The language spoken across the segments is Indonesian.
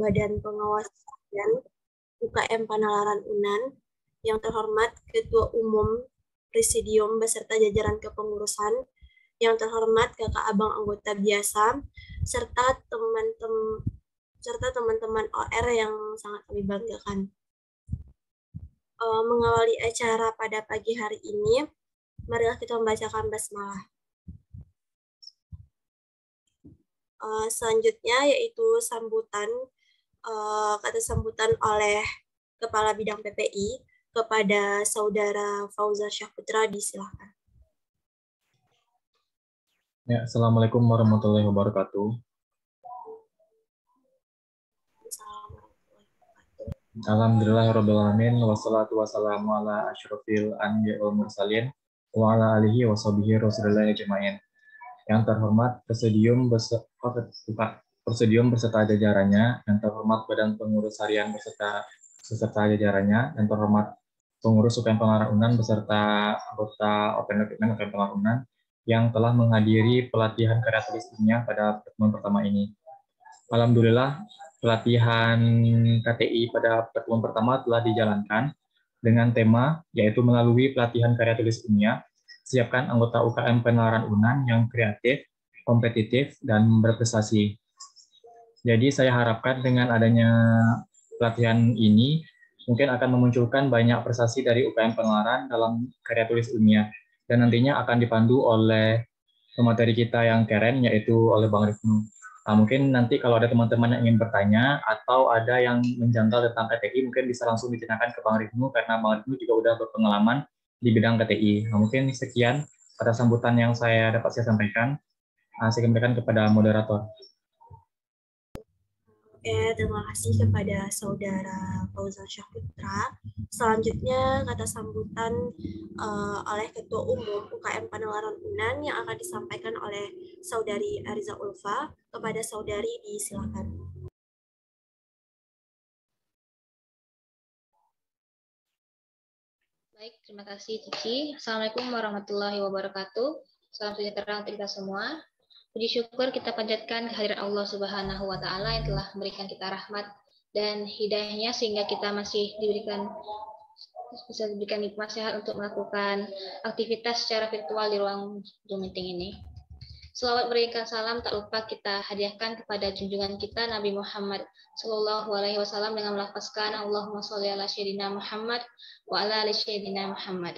Badan Pengawas dan UKM Panalaran UNAN, yang terhormat Ketua Umum Presidium beserta jajaran kepengurusan, yang terhormat kakak abang anggota biasa, serta teman-teman OR yang sangat kami banggakan. Mengawali acara pada pagi hari ini, marilah kita membacakan basmalah. Selanjutnya yaitu kata sambutan oleh Kepala Bidang PPI kepada Saudara Fauzan Syahputra, disilahkan. Ya, Assalamualaikum warahmatullahi wabarakatuh. Alhamdulillahirrabbilalamin, wassalatu wassalamu ala asyrafil anbiya wal mursalin wa ala alihi wa sahbihi rasulillahi ajma'in. Yang terhormat Presidium beserta jajarannya, yang terhormat Badan Pengurus Harian beserta jajarannya, yang terhormat pengurus UKM Panalaran UNAN beserta anggota UKM Panalaran UNAN yang telah menghadiri pelatihan karya tulis ilmiah pada pertemuan pertama ini. Alhamdulillah, pelatihan KTI pada pertemuan pertama telah dijalankan dengan tema yaitu melalui pelatihan karya tulis ilmiah, siapkan anggota UKM Panalaran UNAN yang kreatif, kompetitif, dan berprestasi. Jadi saya harapkan dengan adanya pelatihan ini mungkin akan memunculkan banyak prestasi dari UKM Panalaran dalam karya tulis ilmiah, dan nantinya akan dipandu oleh pemateri kita yang keren, yaitu oleh Bang Rifnu. Nah, mungkin nanti kalau ada teman-teman yang ingin bertanya atau ada yang menjanggal tentang KTI, mungkin bisa langsung ditanyakan ke Bang Rifnu, karena Bang Rifnu juga udah berpengalaman di bidang KTI. Nah, mungkin sekian kata sambutan yang dapat saya sampaikan. Saya kembalikan kepada moderator. Oke, terima kasih kepada Saudara Fauzan Syahputra. Selanjutnya kata sambutan oleh Ketua Umum UKM Panalaran UNAN yang akan disampaikan oleh Saudari Ariza Ulfa. Kepada Saudari, disilakan. Baik, terima kasih Cici. Assalamualaikum warahmatullahi wabarakatuh. Salam sejahtera untuk kita semua. Puji syukur kita panjatkan kehadiran Allah Subhanahu wa Ta'ala yang telah memberikan kita rahmat dan hidayahnya sehingga kita masih bisa diberikan nikmat sehat untuk melakukan aktivitas secara virtual di ruang Zoom meeting ini. Selawat berikan salam tak lupa kita hadiahkan kepada junjungan kita Nabi Muhammad Sallallahu Alaihi Wasallam dengan melafazkan Allahumma sholli ala sayyidina Muhammad wa ala ali sayyidina Muhammad.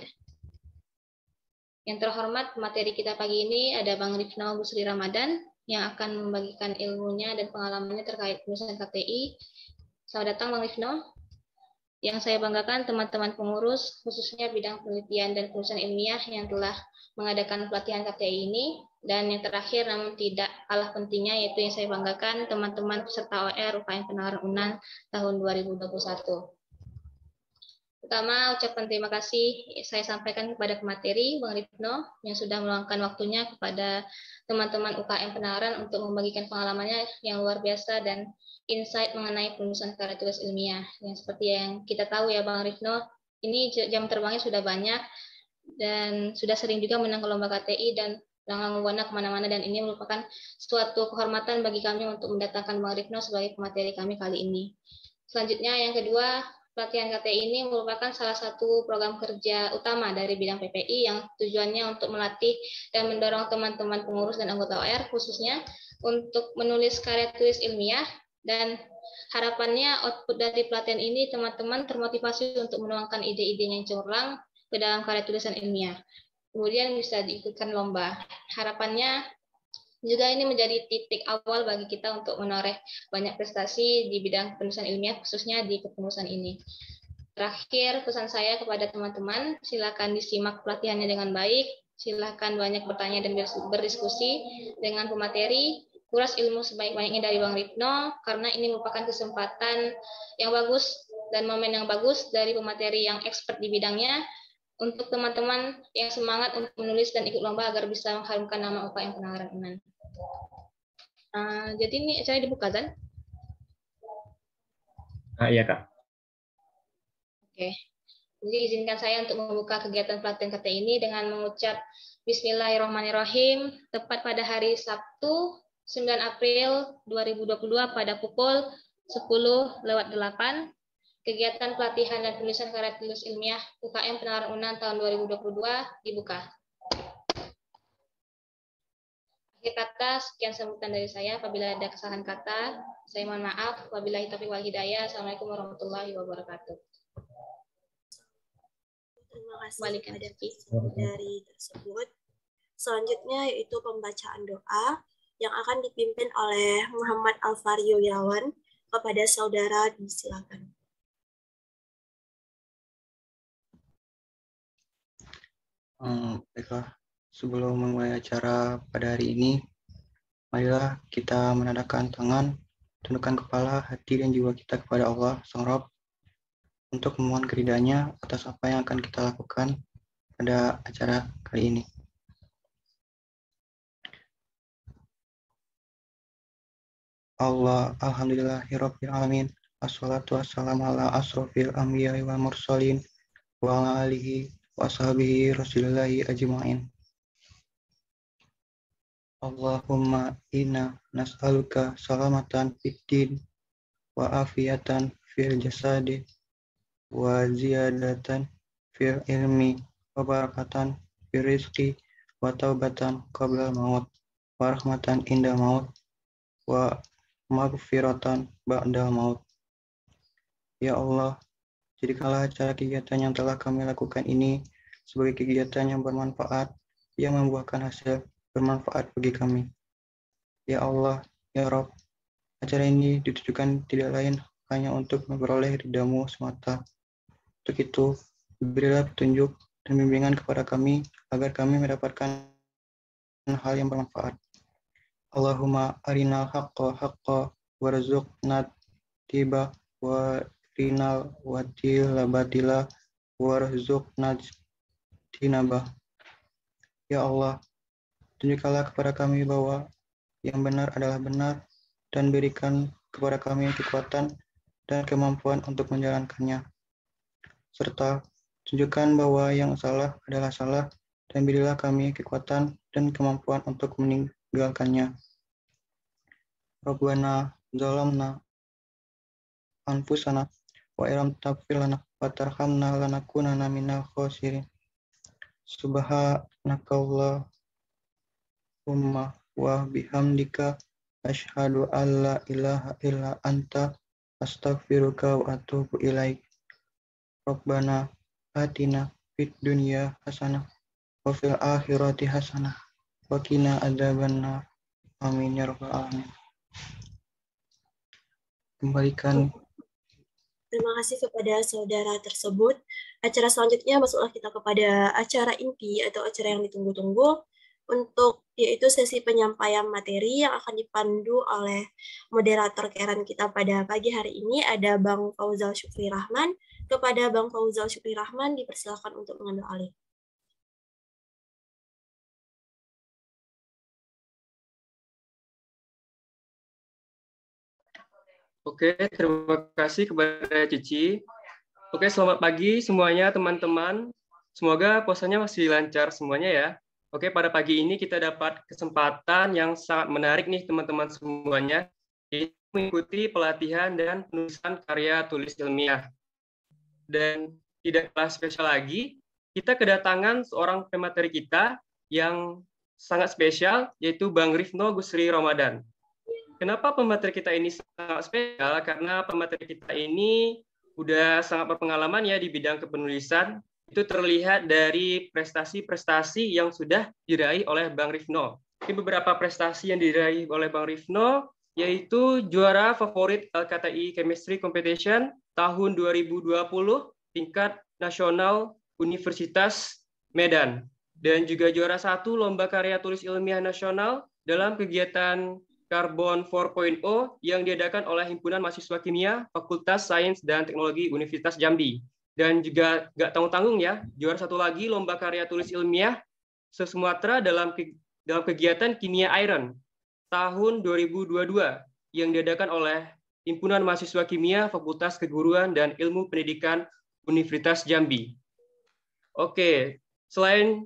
Yang terhormat, materi kita pagi ini ada Bang Rifno Busri Ramadan yang akan membagikan ilmunya dan pengalamannya terkait penulisan KTI. Selamat datang Bang Rifno. Yang saya banggakan teman-teman pengurus, khususnya bidang penelitian dan penulisan ilmiah yang telah mengadakan pelatihan KTI ini. Dan yang terakhir namun tidak kalah pentingnya yaitu yang saya banggakan teman-teman peserta OR UKM Panalaran UNAN tahun 2021. Pertama, ucapan terima kasih saya sampaikan kepada pemateri, Bang Rifno, yang sudah meluangkan waktunya kepada teman-teman UKM Panalaran untuk membagikan pengalamannya yang luar biasa dan insight mengenai penulisan karya tulis ilmiah. Yang seperti yang kita tahu ya, Bang Rifno, ini jam terbangnya sudah banyak dan sudah sering juga menang lomba KTI dan langlang buana kemana-mana, dan ini merupakan suatu kehormatan bagi kami untuk mendatangkan Bang Rifno sebagai pemateri kami kali ini. Selanjutnya, yang kedua, pelatihan KTI ini merupakan salah satu program kerja utama dari bidang PPI yang tujuannya untuk melatih dan mendorong teman-teman pengurus dan anggota OR khususnya untuk menulis karya tulis ilmiah, dan harapannya output dari pelatihan ini teman-teman termotivasi untuk menuangkan ide-idenya yang cemerlang ke dalam karya tulisan ilmiah. Kemudian bisa diikutkan lomba. Harapannya juga ini menjadi titik awal bagi kita untuk menoreh banyak prestasi di bidang penulisan ilmiah, khususnya di kepengurusan ini. Terakhir, pesan saya kepada teman-teman, silakan disimak pelatihannya dengan baik, silakan banyak bertanya dan berdiskusi dengan pemateri, kuras ilmu sebaik-baiknya dari Bang Rifno, karena ini merupakan kesempatan yang bagus dan momen yang bagus dari pemateri yang expert di bidangnya, untuk teman-teman yang semangat untuk menulis dan ikut lomba agar bisa mengharumkan nama UKM Panalaran UNAN. Jadi ini acara dibuka, Zan? Iya, Kak. Oke. Jadi izinkan saya untuk membuka kegiatan pelatihan KTI ini dengan mengucap Bismillahirrahmanirrahim, tepat pada hari Sabtu 9 April 2022 pada pukul 10/8, kegiatan pelatihan dan penulisan karya tulis ilmiah UKM Penalaran UNAN tahun 2022 dibuka. Akhir kata, sekian sambutan dari saya. Apabila ada kesalahan kata, saya mohon maaf. Wabillahi taufiq wal hidayah. Assalamualaikum warahmatullahi wabarakatuh. Terima kasih Balikan kepada Ciki. dari tersebut. Selanjutnya yaitu pembacaan doa yang akan dipimpin oleh Muhammad Alvario Irawan. Kepada saudara disilakan. Baiklah, sebelum memulai acara pada hari ini, marilah kita menadahkan tangan, tundukkan kepala, hati, dan jiwa kita kepada Allah, Sang Rabb, untuk memohon keridanya atas apa yang akan kita lakukan pada acara kali ini. Allah, alhamdulillahirabbil alamin. Assalatu wassalamu ala asrofil anbiya'i wal mursalin wa ala alihi wa ashabihi rasulillahi ajma'in. Allahumma inna nas'aluka salamatan fid din wa afiyatan fil jasadi wa ziyadatan fil ilmi wa barakatan fil rizqi wa taubatan qabla maut wa rahmatan inda maut wa maghfiratan ba'da maut. Ya Allah, jadikanlah acara kegiatan yang telah kami lakukan ini sebagai kegiatan yang bermanfaat, yang membuahkan hasil bermanfaat bagi kami. Ya Allah, ya Rabb, acara ini ditujukan tidak lain hanya untuk memperoleh ridha-Mu semata. Untuk itu, berilah petunjuk dan bimbingan kepada kami agar kami mendapatkan hal yang bermanfaat. Allahumma arinal haqqa haqqa warzuqna tiba wa rinal watila batila warzuqna tinabah. Ya Allah, tunjukkanlah kepada kami bahwa yang benar adalah benar dan berikan kepada kami kekuatan dan kemampuan untuk menjalankannya. Serta tunjukkan bahwa yang salah adalah salah dan berilah kami kekuatan dan kemampuan untuk meninggalkannya. Rabbana zalamna anfusana wa ilam taghfir lana wa tarhamna lanakunanna minal khosirin. Subhanakallahumma wa bihamdika asyhadu an la ilaha illa anta astaghfiruka wa atubu ilaik. Rabbana atina fid dunya hasanah wa fil akhirati hasanah wa qina adzabannar. Amin ya rabbal alamin. Kembalikan. Terima kasih kepada saudara tersebut. Acara selanjutnya masuklah kita kepada acara inti atau acara yang ditunggu-tunggu, untuk yaitu sesi penyampaian materi yang akan dipandu oleh moderator Keren kita pada pagi hari ini, ada Bang Fauzal Syukri Rahman. Kepada Bang Fauzal Syukri Rahman dipersilakan untuk mengambil alih. Oke, terima kasih kepada Cici. Oke, selamat pagi semuanya teman-teman. Semoga puasanya masih lancar semuanya ya. Oke, pada pagi ini kita dapat kesempatan yang sangat menarik nih teman-teman semuanya, yaitu mengikuti pelatihan dan penulisan karya tulis ilmiah. Dan tidak kalah spesial lagi, kita kedatangan seorang pemateri kita yang sangat spesial, yaitu Bang Rifno Gusri Ramadan. Kenapa pemateri kita ini sangat spesial? Karena pemateri kita ini udah sangat berpengalaman ya di bidang kepenulisan. Itu terlihat dari prestasi-prestasi yang sudah diraih oleh Bang Rifno. Ini beberapa prestasi yang diraih oleh Bang Rifno, yaitu juara favorit LKTI Chemistry Competition tahun 2020 tingkat nasional Universitas Medan. Dan juga juara 1 Lomba Karya Tulis Ilmiah Nasional dalam kegiatan Karbon 4.0 yang diadakan oleh Himpunan Mahasiswa Kimia Fakultas Sains dan Teknologi Universitas Jambi. Dan juga nggak tanggung-tanggung ya, juara 1 lagi Lomba Karya Tulis Ilmiah se-Sumatera dalam kegiatan Kimia Iron tahun 2022 yang diadakan oleh Himpunan Mahasiswa Kimia Fakultas Keguruan dan Ilmu Pendidikan Universitas Jambi. Oke, selain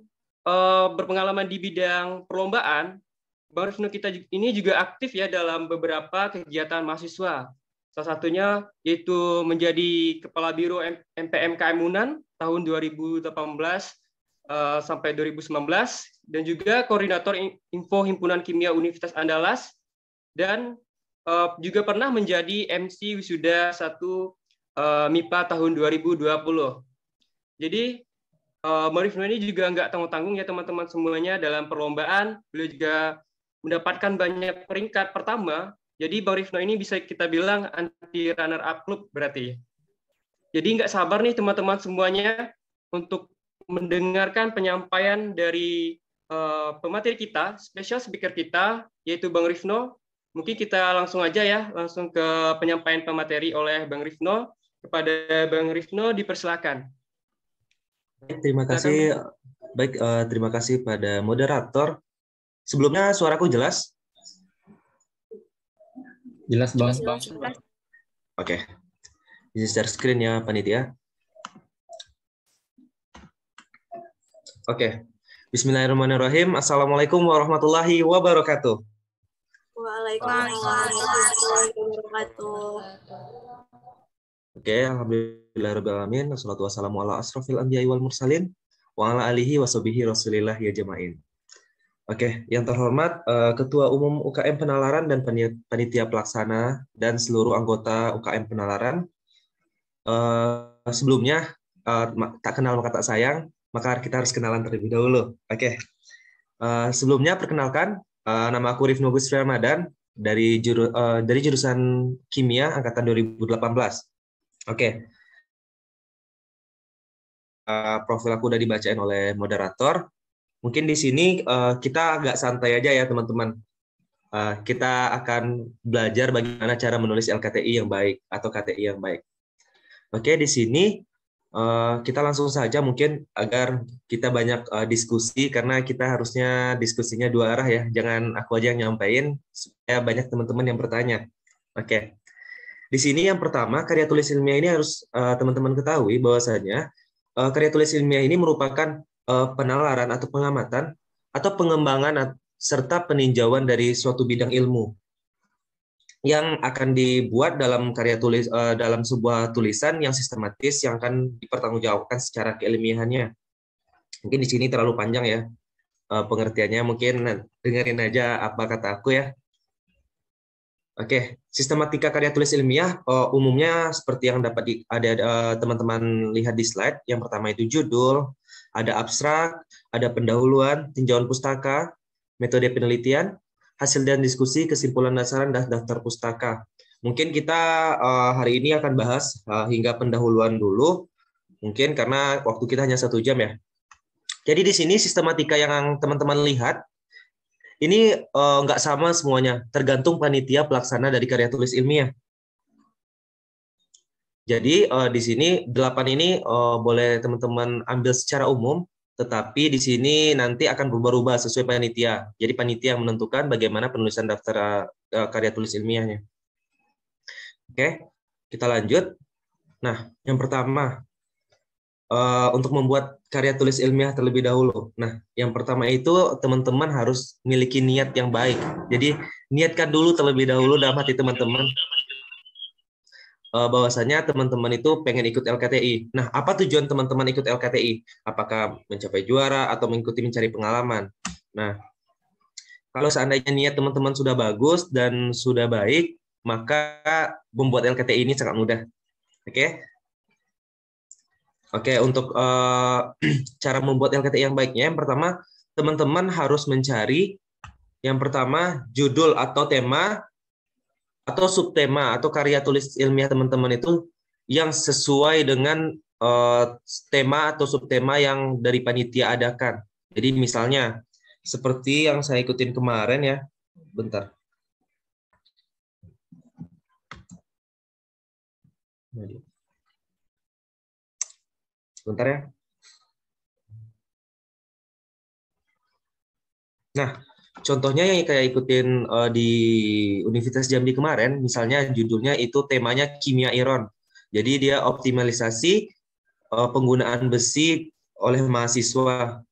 berpengalaman di bidang perlombaan, Bang Rifno kita ini juga aktif ya dalam beberapa kegiatan mahasiswa. Salah satunya yaitu menjadi Kepala Biro MPMKM Unan tahun 2018 sampai 2019, dan juga Koordinator Info Himpunan Kimia Universitas Andalas, dan juga pernah menjadi MC Wisuda 1 MIPA tahun 2020. Jadi Bang Rifno ini juga nggak tanggung-tanggung ya teman-teman semuanya dalam perlombaan. Beliau juga mendapatkan banyak peringkat pertama. Jadi Bang Rifno ini bisa kita bilang anti runner up club berarti. Jadi nggak sabar nih teman-teman semuanya untuk mendengarkan penyampaian dari pemateri kita, special speaker kita, yaitu Bang Rifno. Mungkin kita langsung aja ya, langsung ke penyampaian pemateri oleh Bang Rifno. Kepada Bang Rifno dipersilakan. Terima kasih. Baik, terima kasih pada moderator. Sebelumnya suaraku jelas? Jelas, Bang. Oke. Ini share screen ya, panitia. Oke. Bismillahirrahmanirrahim. Assalamualaikum warahmatullahi wabarakatuh. Waalaikumsalam warahmatullahi wabarakatuh. Oke, alhamdulillahirrahmanirrahim. Wassalatu wassalamu ala asrofil anbiya'i wal mursalin wa ala alihi wa sahbihi rasulillah ya jema'in. Oke, yang terhormat Ketua Umum UKM Penalaran dan Panitia Pelaksana dan seluruh anggota UKM Penalaran. Sebelumnya, tak kenal maka tak sayang, maka kita harus kenalan terlebih dahulu. Oke, sebelumnya perkenalkan, nama aku Rifno Gusri Ramadan dari jurusan Kimia angkatan 2018. Oke. Profil aku udah dibacain oleh moderator. Mungkin di sini kita agak santai aja ya teman-teman. Kita akan belajar bagaimana cara menulis LKTI yang baik atau KTI yang baik. Oke, di sini kita langsung saja mungkin agar kita banyak diskusi, karena kita harusnya diskusinya dua arah ya. Jangan aku aja yang nyampein supaya banyak teman-teman yang bertanya. Oke. Di sini yang pertama, karya tulis ilmiah ini harus teman-teman ketahui bahwasanya karya tulis ilmiah ini merupakan penalaran atau pengamatan atau pengembangan serta peninjauan dari suatu bidang ilmu yang akan dibuat dalam karya tulis dalam sebuah tulisan yang sistematis yang akan dipertanggungjawabkan secara keilmiahannya. Mungkin di sini terlalu panjang ya pengertiannya, mungkin dengerin aja apa kata aku ya. Oke, sistematika karya tulis ilmiah umumnya seperti yang dapat ada teman-teman lihat di slide. Yang pertama itu judul, ada abstrak, ada pendahuluan, tinjauan pustaka, metode penelitian, hasil dan diskusi, kesimpulan dasaran, dan daftar pustaka. Mungkin kita hari ini akan bahas hingga pendahuluan dulu, mungkin karena waktu kita hanya 1 jam ya. Jadi di sini sistematika yang teman-teman lihat, ini nggak sama semuanya, tergantung panitia pelaksana dari karya tulis ilmiah. Jadi di sini 8 ini boleh teman-teman ambil secara umum, tetapi di sini nanti akan berubah-ubah sesuai panitia. Jadi panitia yang menentukan bagaimana penulisan daftar karya tulis ilmiahnya. Oke, kita lanjut. Nah, yang pertama, untuk membuat karya tulis ilmiah terlebih dahulu. Nah, yang pertama itu teman-teman harus memiliki niat yang baik. Jadi, niatkan dulu terlebih dahulu dalam hati teman-teman bahwasanya teman-teman itu pengen ikut LKTI. Nah, apa tujuan teman-teman ikut LKTI? Apakah mencapai juara atau mengikuti mencari pengalaman? Nah, kalau seandainya niat teman-teman sudah bagus dan sudah baik, maka membuat LKTI ini sangat mudah. Oke? Oke, untuk cara membuat LKTI yang baiknya, yang pertama, teman-teman harus mencari yang pertama judul atau tema atau subtema atau karya tulis ilmiah teman-teman itu yang sesuai dengan tema atau subtema yang dari panitia adakan. Jadi misalnya seperti yang saya ikutin kemarin ya, bentar. Bentar ya. Nah, contohnya yang kayak ikutin di Universitas Jambi kemarin, misalnya judulnya itu temanya kimia iron. Jadi dia optimalisasi penggunaan besi oleh mahasiswa.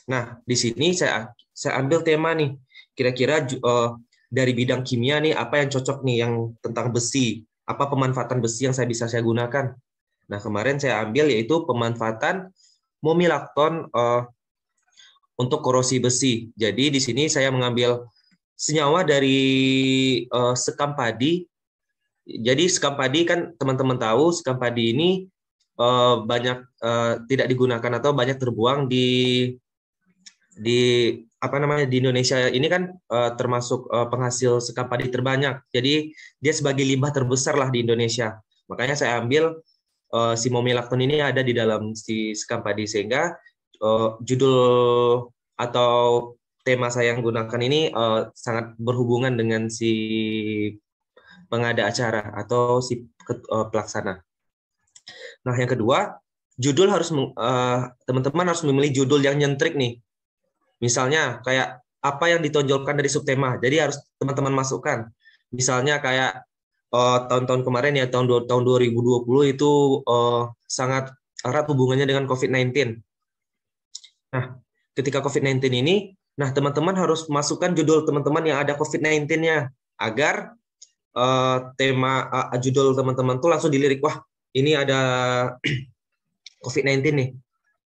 Nah, di sini saya ambil tema nih. Kira-kira dari bidang kimia nih, apa yang cocok nih yang tentang besi, apa pemanfaatan besi yang bisa saya gunakan. Nah, kemarin saya ambil yaitu pemanfaatan momilakton untuk korosi besi. Jadi di sini saya mengambil senyawa dari sekam padi. Jadi sekam padi kan teman-teman tahu, sekam padi ini banyak tidak digunakan atau banyak terbuang di apa namanya di Indonesia ini kan termasuk penghasil sekam padi terbanyak. Jadi dia sebagai limbah terbesar lah di Indonesia. Makanya saya ambil si momilakton ini ada di dalam si sekam padi, sehingga judul atau tema saya yang gunakan ini sangat berhubungan dengan si pengada acara atau si pelaksana. Nah, yang kedua, judul harus teman-teman harus memilih judul yang nyentrik nih. Misalnya kayak apa yang ditonjolkan dari subtema. Jadi harus teman-teman masukkan. Misalnya kayak tahun-tahun kemarin ya, tahun 2020 itu sangat erat hubungannya dengan COVID-19. Nah, ketika COVID-19 ini, nah teman-teman harus masukkan judul teman-teman yang ada COVID-19-nya agar tema judul teman-teman tuh langsung dilirik, wah ini ada COVID-19 nih.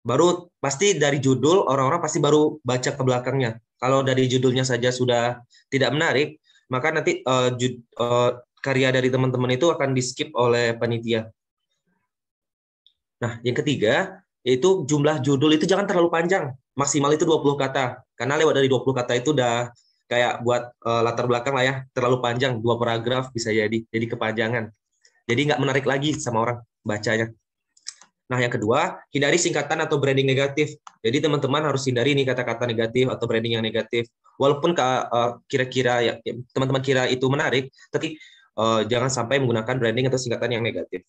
Baru pasti dari judul orang-orang pasti baru baca ke belakangnya. Kalau dari judulnya saja sudah tidak menarik, maka nanti karya dari teman-teman itu akan di-skip oleh panitia. Nah, yang ketiga, yaitu jumlah judul itu jangan terlalu panjang. Maksimal itu 20 kata. Karena lewat dari 20 kata itu udah kayak buat latar belakang lah ya. Terlalu panjang, 2 paragraf bisa jadi kepanjangan. Jadi nggak menarik lagi sama orang bacanya. Nah, yang kedua, hindari singkatan atau branding negatif. Jadi teman-teman harus hindari nih kata-kata negatif atau branding yang negatif. Walaupun kira-kira ya teman-teman kira itu menarik, tapi jangan sampai menggunakan branding atau singkatan yang negatif.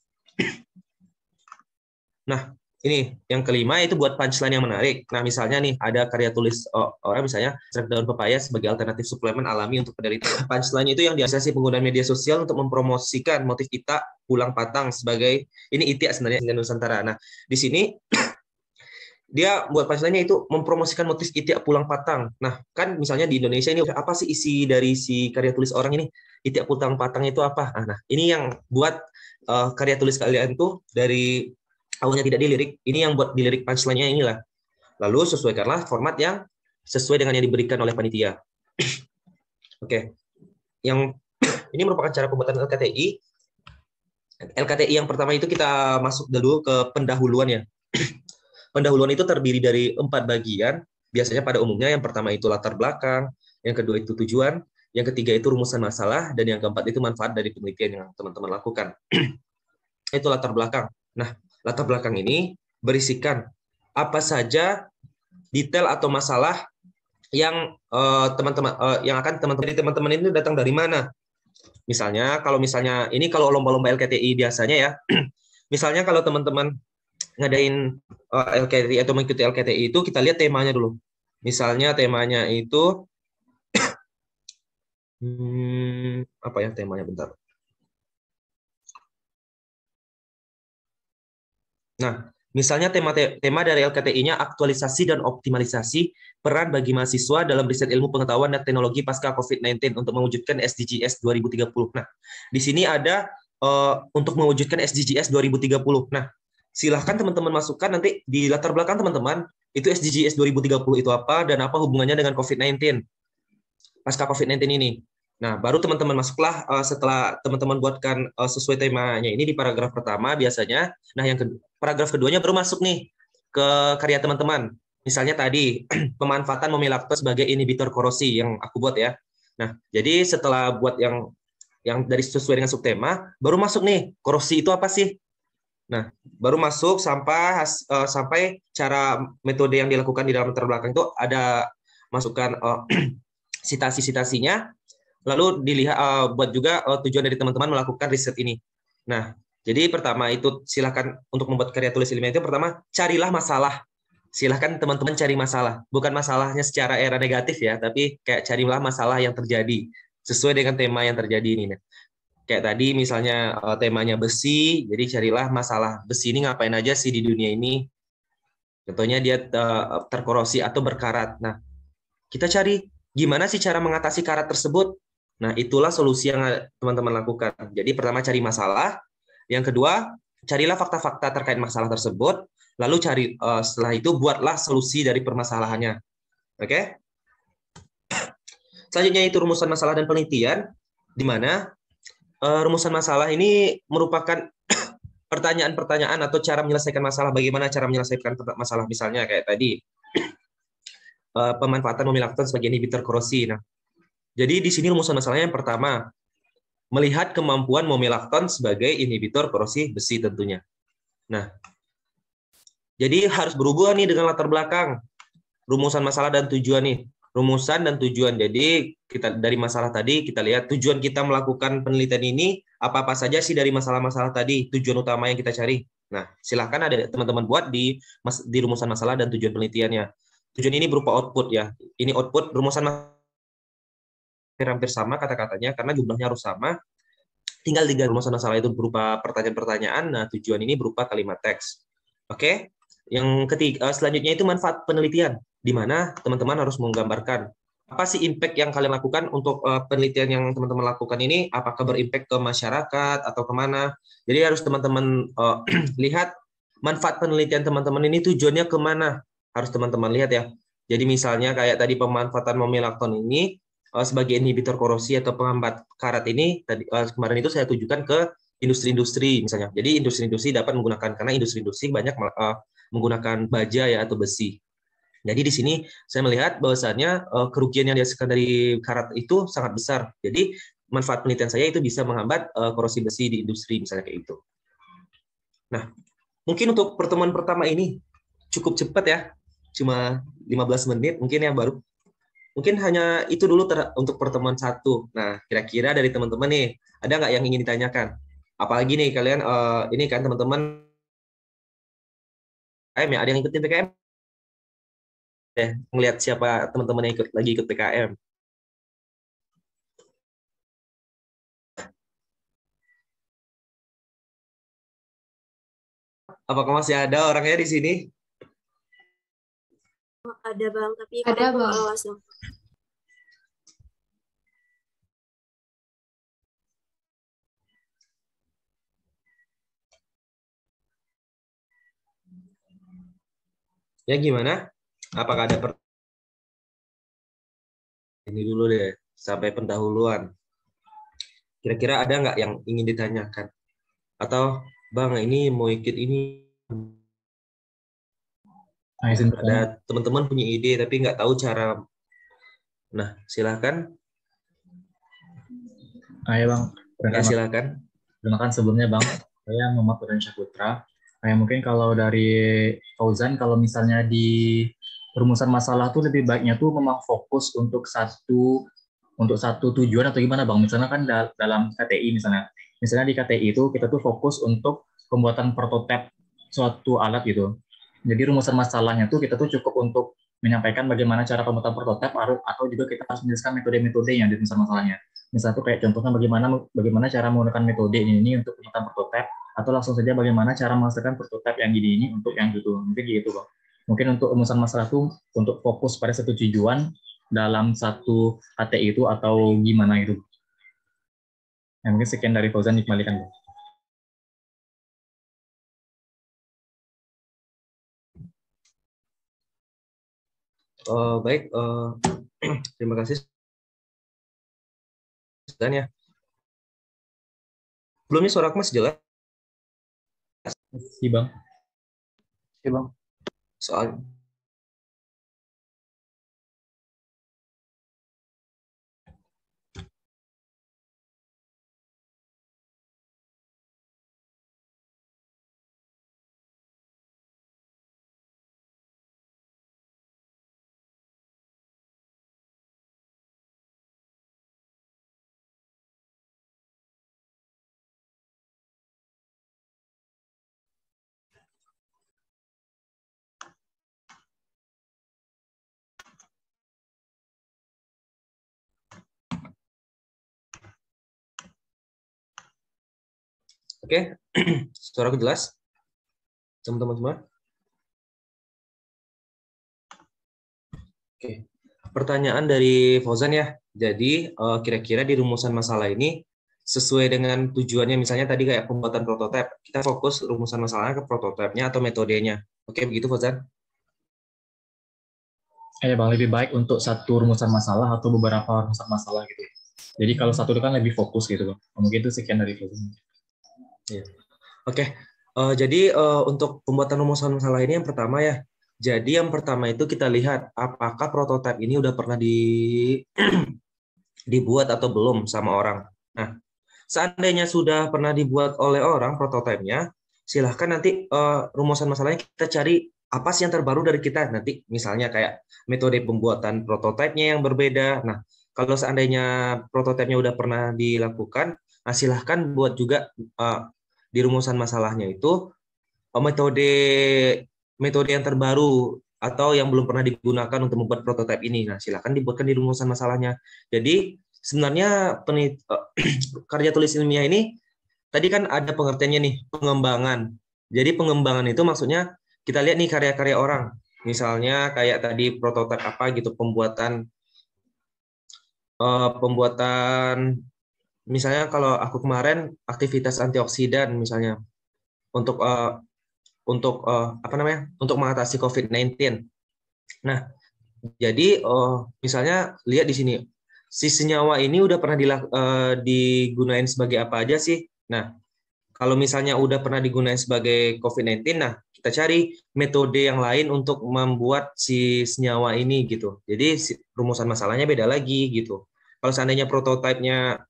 Nah, ini yang kelima itu buat punchline yang menarik. Nah, misalnya nih ada karya tulis orang misalnya extract daun pepaya sebagai alternatif suplemen alami untuk penderita. Punchline itu yang diasasi penggunaan media sosial untuk mempromosikan motif itak pulang patang sebagai ini itik sebenarnya dengan Nusantara. Nah, di sini dia buat punchline-nya itu mempromosikan motif itik pulang patang. Nah, kan misalnya di Indonesia ini apa sih isi dari si karya tulis orang ini? Itik pulang patang itu apa? Nah, ini yang buat karya tulis kalian tuh dari awalnya tidak dilirik, ini yang buat dilirik punchline-nya inilah. Lalu sesuaikanlah format yang sesuai dengan yang diberikan oleh panitia. Oke. Yang ini merupakan cara pembuatan LKTI. LKTI yang pertama itu kita masuk dulu ke pendahuluan ya. Pendahuluan itu terdiri dari 4 bagian. Biasanya pada umumnya yang pertama itu latar belakang, yang kedua itu tujuan, yang ketiga itu rumusan masalah, dan yang keempat itu manfaat dari penelitian yang teman-teman lakukan. Itu latar belakang. Nah, latar belakang ini berisikan apa saja detail atau masalah yang teman-teman yang akan teman-teman ini datang dari mana. Misalnya kalau ini kalau lomba-lomba LKTI biasanya ya, misalnya kalau teman-teman ngadain LKTI atau mengikuti LKTI itu kita lihat temanya dulu. Misalnya temanya itu apa ya temanya bentar. Nah, misalnya tema dari LKTI-nya aktualisasi dan optimalisasi peran bagi mahasiswa dalam riset ilmu pengetahuan dan teknologi pasca COVID-19 untuk mewujudkan SDGs 2030. Nah, di sini ada untuk mewujudkan SDGs 2030. Nah, silahkan teman-teman masukkan nanti di latar belakang teman-teman, itu SDGs 2030 itu apa dan apa hubungannya dengan COVID-19, pasca COVID-19 ini. Nah, baru teman-teman masuklah setelah teman-teman buatkan sesuai temanya ini di paragraf pertama biasanya. Nah, yang paragraf keduanya baru masuk nih ke karya teman-teman. Misalnya tadi pemanfaatan momilakton sebagai inhibitor korosi yang aku buat ya. Nah, jadi setelah buat yang dari sesuai dengan subtema, baru masuk nih korosi itu apa sih? Nah, baru masuk sampai cara metode yang dilakukan di dalam latar belakang itu ada masukkan sitasi-sitasinya. Lalu dilihat buat juga tujuan dari teman-teman melakukan riset ini. Nah, jadi pertama itu silakan untuk membuat karya tulis ilmiah itu pertama carilah masalah. Silakan teman-teman cari masalah. Bukan masalahnya secara era negatif ya, tapi kayak carilah masalah yang terjadi sesuai dengan tema yang terjadi ini. Kayak tadi misalnya temanya besi, jadi carilah masalah besi ini ngapain aja sih di dunia ini. Contohnya dia terkorosi atau berkarat. Nah, kita cari gimana sih cara mengatasi karat tersebut. Nah, itulah solusi yang teman-teman lakukan. Jadi pertama cari masalah, yang kedua carilah fakta-fakta terkait masalah tersebut, lalu setelah itu buatlah solusi dari permasalahannya. Oke? Selanjutnya itu rumusan masalah dan penelitian, di mana rumusan masalah ini merupakan pertanyaan-pertanyaan atau cara menyelesaikan masalah. Bagaimana cara menyelesaikan masalah, misalnya kayak tadi pemanfaatan momilakton sebagai inhibitor korosi. Nah, jadi di sini rumusan masalahnya yang pertama, melihat kemampuan momilakton sebagai inhibitor korosi besi tentunya. Nah, jadi harus berhubungan nih dengan latar belakang rumusan masalah dan tujuan nih. Rumusan dan tujuan. Jadi kita dari masalah tadi kita lihat tujuan kita melakukan penelitian ini apa-apa saja sih dari masalah-masalah tadi, tujuan utama yang kita cari. Nah, silahkan ada teman-teman buat di rumusan masalah dan tujuan penelitiannya. Tujuan ini berupa output ya. Ini output rumusan hampir sama kata-katanya karena jumlahnya harus sama. Tinggal tiga rumusan masalah itu berupa pertanyaan-pertanyaan. Nah, tujuan ini berupa kalimat teks. Oke. Yang ketiga, selanjutnya itu manfaat penelitian, di mana teman-teman harus menggambarkan apa sih impact yang kalian lakukan untuk penelitian yang teman-teman lakukan ini, apakah berimpact ke masyarakat atau kemana. Jadi harus teman-teman lihat manfaat penelitian teman-teman ini tujuannya kemana, harus teman-teman lihat ya. Jadi misalnya kayak tadi pemanfaatan momilakton ini sebagai inhibitor korosi atau penghambat karat ini, tadi kemarin itu saya tujukan ke industri-industri misalnya. Jadi industri-industri dapat menggunakan, karena industri-industri banyak menggunakan baja ya atau besi. Jadi di sini saya melihat bahwasannya kerugian yang dihasilkan dari karat itu sangat besar. Jadi manfaat penelitian saya itu bisa menghambat korosi besi di industri misalnya kayak itu. Nah, mungkin untuk pertemuan pertama ini cukup cepat ya. Cuma 15 menit mungkin ya baru. Mungkin hanya itu dulu untuk pertemuan 1. Nah, kira-kira dari teman-teman nih, ada nggak yang ingin ditanyakan? Apalagi nih kalian, ini kan teman-teman PKM ya, ada yang ikutin PKM? Ngelihat siapa teman-teman yang lagi ikut PKM. Apakah masih ada orangnya di sini? Ada Bang, tapi Ada, Bang. awas dong. Ya gimana? Apakah ada ini dulu deh, sampai pendahuluan. Kira-kira ada nggak yang ingin ditanyakan? Atau, Bang, ini mau ikut ini. Ada teman-teman punya ide, tapi nggak tahu cara. Nah, silakan. Ayo Bang. Ya, silakan. Terima kasih sebelumnya Bang. Saya Muhammad Nurdiansyah Putra. Mungkin kalau dari Fauzan, kalau misalnya di rumusan masalah tuh lebih baiknya tuh memang fokus untuk satu tujuan atau gimana Bang? Misalnya kan dalam KTI misalnya di KTI itu kita tuh fokus untuk pembuatan prototipe suatu alat gitu. Jadi rumusan masalahnya tuh kita tuh cukup untuk menyampaikan bagaimana cara pembuatan prototipe atau juga kita harus menjelaskan metode-metode yang di rumusan masalahnya. Misalnya tuh kayak contohnya bagaimana cara menggunakan metode ini untuk pembuatan prototipe, atau langsung saja bagaimana cara menghasilkan prototipe yang ini untuk yang gitu. Mungkin gitu Bang. Mungkin untuk rumusan masalah itu untuk fokus pada satu tujuan dalam satu HTI itu atau gimana itu. Mungkin sekian dari Fauzan, dikembalikan. Baik, terima kasih. Dan ya, belumnya suara aku masih jelas? Iya Bang. Iya Bang. Soal oke, suaraku jelas? Teman-teman semua? Oke. Pertanyaan dari Fauzan ya. Jadi kira-kira di rumusan masalah ini sesuai dengan tujuannya, misalnya tadi kayak pembuatan prototipe, kita fokus rumusan masalahnya ke prototipenya atau metodenya. Oke, begitu Fauzan? Ya Bang, lebih baik untuk satu rumusan masalah atau beberapa rumusan masalah gitu. Jadi kalau satu itu kan lebih fokus gitu Bang. Mungkin itu sekian dari Fauzan. Iya. Oke, jadi untuk pembuatan rumusan masalah ini yang pertama ya. Jadi yang pertama itu kita lihat apakah prototipe ini udah pernah dibuat atau belum sama orang. Nah, seandainya sudah pernah dibuat oleh orang prototipenya, silahkan nanti rumusan masalahnya kita cari apa sih yang terbaru dari kita. Nanti misalnya kayak metode pembuatan prototipenya yang berbeda. Nah, kalau seandainya prototipenya udah pernah dilakukan, nah silahkan buat juga di rumusan masalahnya itu metode yang terbaru atau yang belum pernah digunakan untuk membuat prototipe ini. Nah, silakan dibuatkan di rumusan masalahnya. Jadi sebenarnya karya tulis ilmiah ini tadi kan ada pengertiannya nih, pengembangan. Jadi pengembangan itu maksudnya kita lihat nih karya-karya orang. Misalnya kayak tadi prototipe apa gitu, pembuatan misalnya kalau aku kemarin aktivitas antioksidan misalnya untuk untuk mengatasi COVID-19. Nah, jadi misalnya lihat di sini si senyawa ini udah pernah digunain sebagai apa aja sih? Nah, kalau misalnya udah pernah digunain sebagai COVID-19, nah kita cari metode yang lain untuk membuat si senyawa ini gitu. Jadi rumusan masalahnya beda lagi gitu. Kalau seandainya prototipenya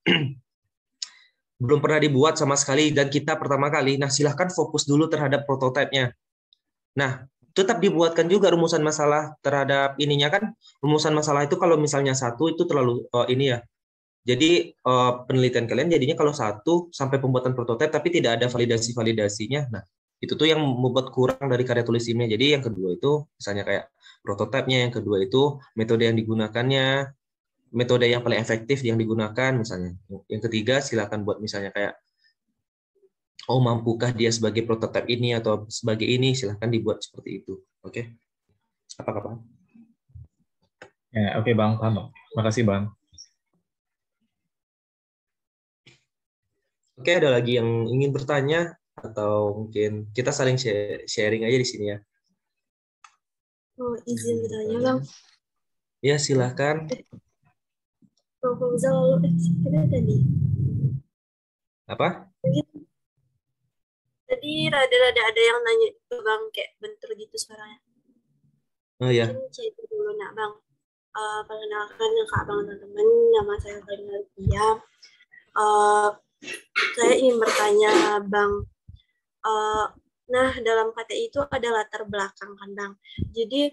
belum pernah dibuat sama sekali dan kita pertama kali, nah silahkan fokus dulu terhadap prototipenya. Nah, tetap dibuatkan juga rumusan masalah terhadap ininya kan. Rumusan masalah itu kalau misalnya satu itu terlalu ini ya. Jadi penelitian kalian jadinya kalau satu sampai pembuatan prototipe tapi tidak ada validasi-validasinya. Nah, itu tuh yang membuat kurang dari karya tulis ilmiah. Jadi yang kedua itu misalnya kayak prototipenya, yang kedua itu metode yang digunakannya, metode yang paling efektif yang digunakan misalnya. Yang ketiga silakan buat misalnya kayak mampukah dia sebagai prototipe ini atau sebagai ini, silahkan dibuat seperti itu. Oke. Apakah paham? Ya, oke Bang, paham Bang. Makasih Bang. Oke, ada lagi yang ingin bertanya atau mungkin kita saling sharing aja di sini ya. Oh, izin bertanya Bang. Ya, silahkan. Bang Fauzal lalu tadi. Apa? Tadi rada-rada ada yang nanya ke Bang kayak bentur gitu suaranya. Oh ya. Mungkin cerita dulu nak Bang. Perkenalkan Kak Bang teman-teman, nama saya Kalina Rupiah. Saya ingin bertanya Bang. Nah, dalam KTI itu ada latar belakang kan Bang. Jadi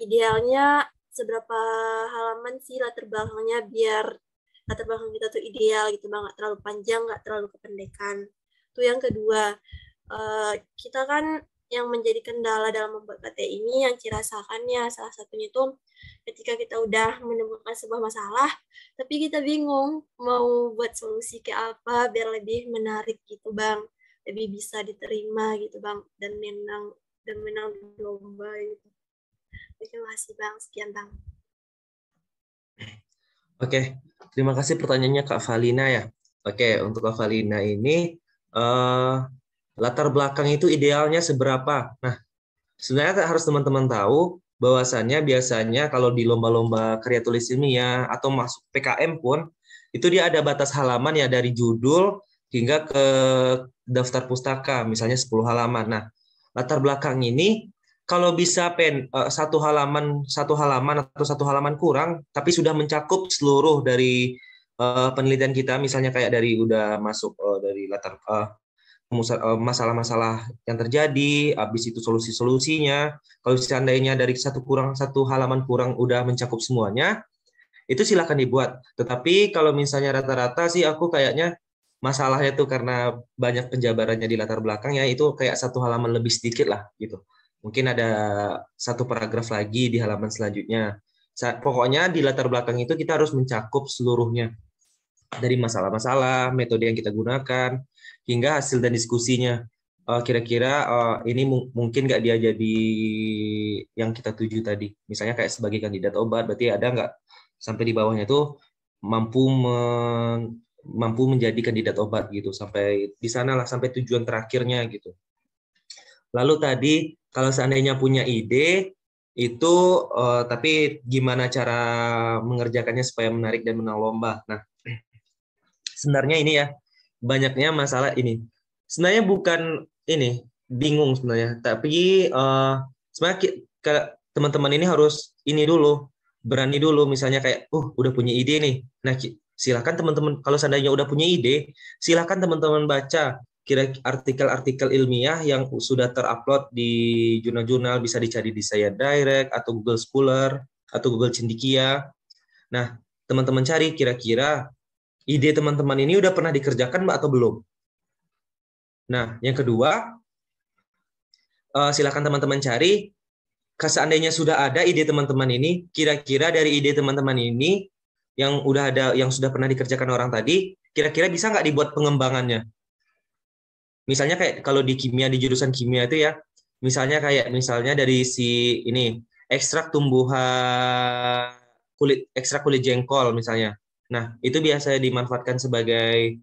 idealnya seberapa halaman sih latar belakangnya biar latar belakang kita tuh ideal gitu Bang, nggak terlalu panjang, nggak terlalu kependekan. Itu yang kedua, kita kan yang menjadi kendala dalam membuat KTI ini yang dirasakannya salah satunya itu ketika kita udah menemukan sebuah masalah, tapi kita bingung mau buat solusi kayak apa biar lebih menarik gitu Bang, lebih bisa diterima gitu Bang, dan menang lomba gitu. Terima kasih Bang, sekian Bang. Oke, terima kasih pertanyaannya Kak Valina ya. Oke, untuk Kak Valina ini latar belakang itu idealnya seberapa? Nah, sebenarnya harus teman-teman tahu bahwasannya biasanya kalau di lomba-lomba karya tulis ilmiah atau masuk PKM pun itu dia ada batas halaman ya dari judul hingga ke daftar pustaka, misalnya 10 halaman. Nah, latar belakang ini kalau bisa satu halaman atau satu halaman kurang, tapi sudah mencakup seluruh dari penelitian kita, misalnya kayak dari udah masuk dari latar masalah-masalah yang terjadi, habis itu solusi-solusinya. Kalau seandainya dari satu halaman kurang udah mencakup semuanya, itu silakan dibuat. Tetapi kalau misalnya rata-rata sih aku kayaknya masalahnya tuh karena banyak penjabarannya di latar belakangnya itu kayak satu halaman lebih sedikit lah gitu. Mungkin ada satu paragraf lagi di halaman selanjutnya. Pokoknya di latar belakang itu kita harus mencakup seluruhnya. Dari masalah-masalah, metode yang kita gunakan, hingga hasil dan diskusinya. Kira-kira ini mungkin nggak dia jadi yang kita tuju tadi. Misalnya kayak sebagai kandidat obat, berarti ada nggak sampai di bawahnya tuh mampu menjadi kandidat obat gitu, sampai di sana lah, sampai tujuan terakhirnya gitu. Lalu tadi kalau seandainya punya ide itu tapi gimana cara mengerjakannya supaya menarik dan menang lomba. Nah, sebenarnya ini ya, banyaknya masalah ini. Sebenarnya bukan ini bingung sebenarnya, tapi sebenarnya teman-teman ini harus ini dulu, berani dulu, misalnya kayak udah punya ide nih. Nah, silakan teman-teman, kalau seandainya udah punya ide, silakan teman-teman baca kira artikel-artikel ilmiah yang sudah terupload di jurnal-jurnal, bisa dicari di Saya Direct atau Google Scholar atau Google Cendekia. Nah, teman-teman cari kira-kira ide teman-teman ini udah pernah dikerjakan Mbak atau belum. Nah, yang kedua, silakan teman-teman cari, seandainya sudah ada ide teman-teman ini, kira-kira dari ide teman-teman ini yang udah ada, yang sudah pernah dikerjakan orang tadi, kira-kira bisa nggak dibuat pengembangannya? Misalnya kayak kalau di kimia, di jurusan kimia itu ya, misalnya dari si ini ekstrak tumbuhan ekstrak kulit jengkol misalnya. Nah, itu biasanya dimanfaatkan sebagai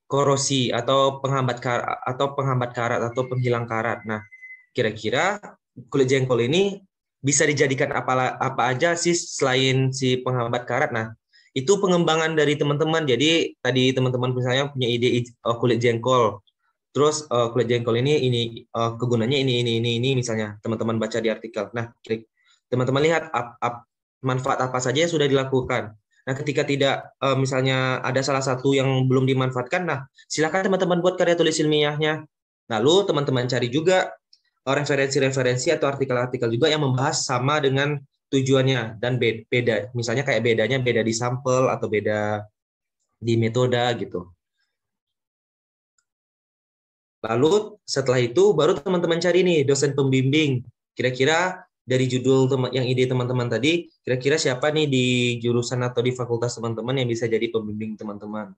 korosi atau penghambat karat atau penghilang karat. Nah, kira-kira kulit jengkol ini bisa dijadikan apa aja sih selain si penghambat karat. Nah, itu pengembangan dari teman-teman. Jadi tadi teman-teman misalnya punya ide kulit jengkol. Terus kulit jengkol ini kegunaannya ini misalnya teman-teman baca di artikel. Nah, teman-teman lihat manfaat apa saja yang sudah dilakukan. Nah, ketika tidak misalnya ada salah satu yang belum dimanfaatkan, nah silakan teman-teman buat karya tulis ilmiahnya. Lalu teman-teman cari juga referensi-referensi atau artikel-artikel juga yang membahas sama dengan tujuannya dan beda. Misalnya kayak beda di sampel atau beda di metode gitu. Lalu setelah itu baru teman-teman cari nih dosen pembimbing. Kira-kira dari judul yang ide teman-teman tadi, kira-kira siapa nih di jurusan atau di fakultas teman-teman yang bisa jadi pembimbing teman-teman.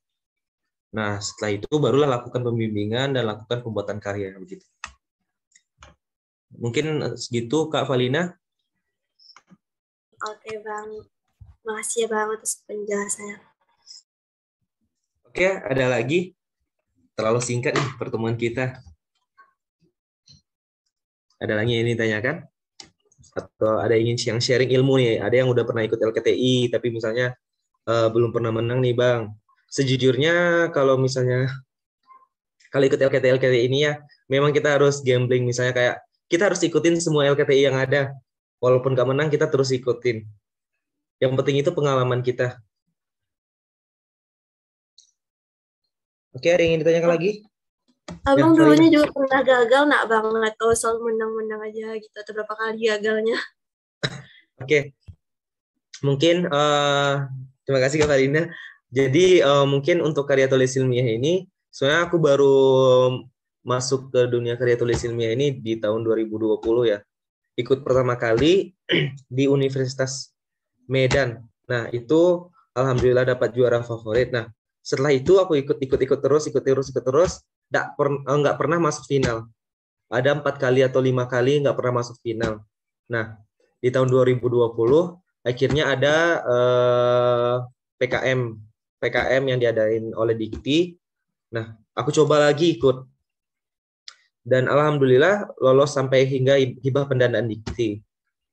Nah, setelah itu barulah lakukan pembimbingan dan lakukan pembuatan karya begitu. Mungkin segitu Kak Valina. Oke Bang, makasih ya Bang atas penjelasannya. Oke, ada lagi? Terlalu singkat nih pertemuan kita. Ada lagi yang ditanyakan? Atau ada yang ingin sharing ilmu nih? Ada yang udah pernah ikut LKTI, tapi misalnya belum pernah menang nih Bang. Sejujurnya kalau misalnya kalau ikut LKTI ini ya, memang kita harus gambling. Misalnya kayak kita harus ikutin semua LKTI yang ada. Walaupun gak menang, kita terus ikutin. Yang penting itu pengalaman kita. Oke, ada yang ingin ditanyakan lagi? Abang dulunya juga pernah gagal nak Bang, atau selalu menang-menang aja gitu, atau berapa kali gagalnya? Oke. Mungkin terima kasih Kak Valina. Jadi mungkin untuk karya tulis ilmiah ini, soalnya aku baru masuk ke dunia karya tulis ilmiah ini di tahun 2020 ya. Ikut pertama kali di Universitas Medan. Nah, itu alhamdulillah dapat juara favorit. Nah, setelah itu aku ikut terus, nggak pernah masuk final. Ada 4 kali atau 5 kali nggak pernah masuk final. Nah, di tahun 2020 akhirnya ada PKM yang diadain oleh Dikti. Nah, aku coba lagi ikut. Dan alhamdulillah lolos sampai hingga hibah pendanaan Dikti.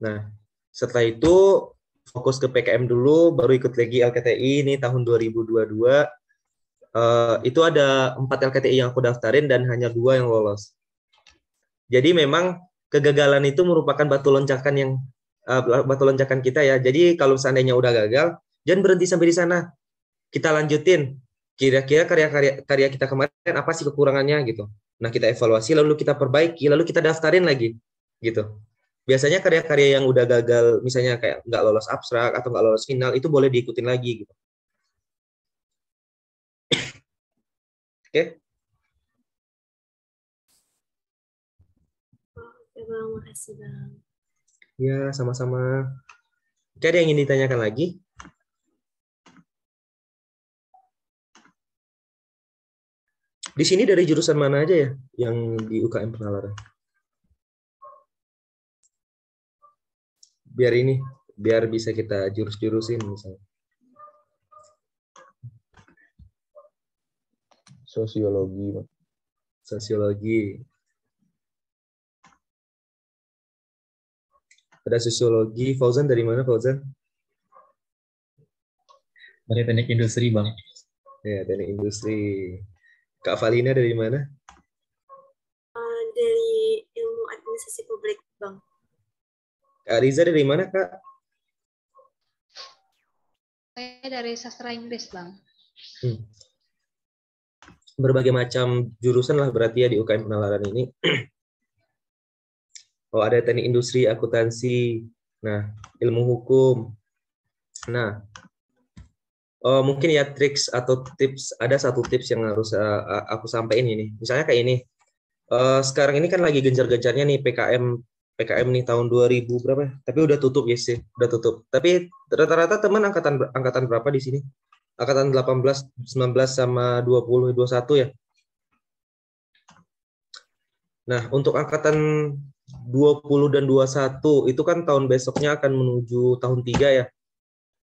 Nah, setelah itu fokus ke PKM dulu, baru ikut lagi LKTI ini tahun 2022. Itu ada 4 LKTI yang aku daftarin dan hanya 2 yang lolos. Jadi memang kegagalan itu merupakan batu loncakan kita ya. Jadi kalau seandainya udah gagal, jangan berhenti sampai di sana. Kita lanjutin. Kira-kira karya kita kemarin apa sih kekurangannya gitu. Nah, kita evaluasi, lalu kita perbaiki, lalu kita daftarin lagi gitu. Biasanya karya-karya yang udah gagal, misalnya kayak nggak lolos abstrak atau nggak lolos final, itu boleh diikutin lagi gitu. Oke. Oke Bang, makasih Bang. Ya, sama-sama. Oke, ada yang ingin ditanyakan lagi? Di sini dari jurusan mana aja ya yang di UKM Penalaran? Biar ini, biar bisa kita jurus-jurusin misalnya. Sosiologi. Ada sosiologi. Fauzan dari mana, Fauzan? Dari teknik industri, Bang. Ya, teknik industri. Kak Valina dari mana? Dari ilmu administrasi publik, Bang. Kak Riza dari mana, Kak? Saya dari sastra Inggris, Bang. Berbagai macam jurusan lah berarti ya di UKM Penalaran ini. Oh, ada teknik industri, akuntansi, nah, ilmu hukum. Nah, mungkin ya triks atau tips, ada satu tips yang harus aku sampaikan ini. Misalnya kayak ini. Sekarang ini kan lagi gencar-gencarnya nih PKM nih tahun 2000 berapa? Tapi udah tutup ya sih, udah tutup. Tapi rata-rata teman angkatan berapa di sini? Angkatan 18, 19 sama 20, 21 ya. Nah, untuk angkatan 20 dan 21 itu kan tahun besoknya akan menuju tahun 3 ya.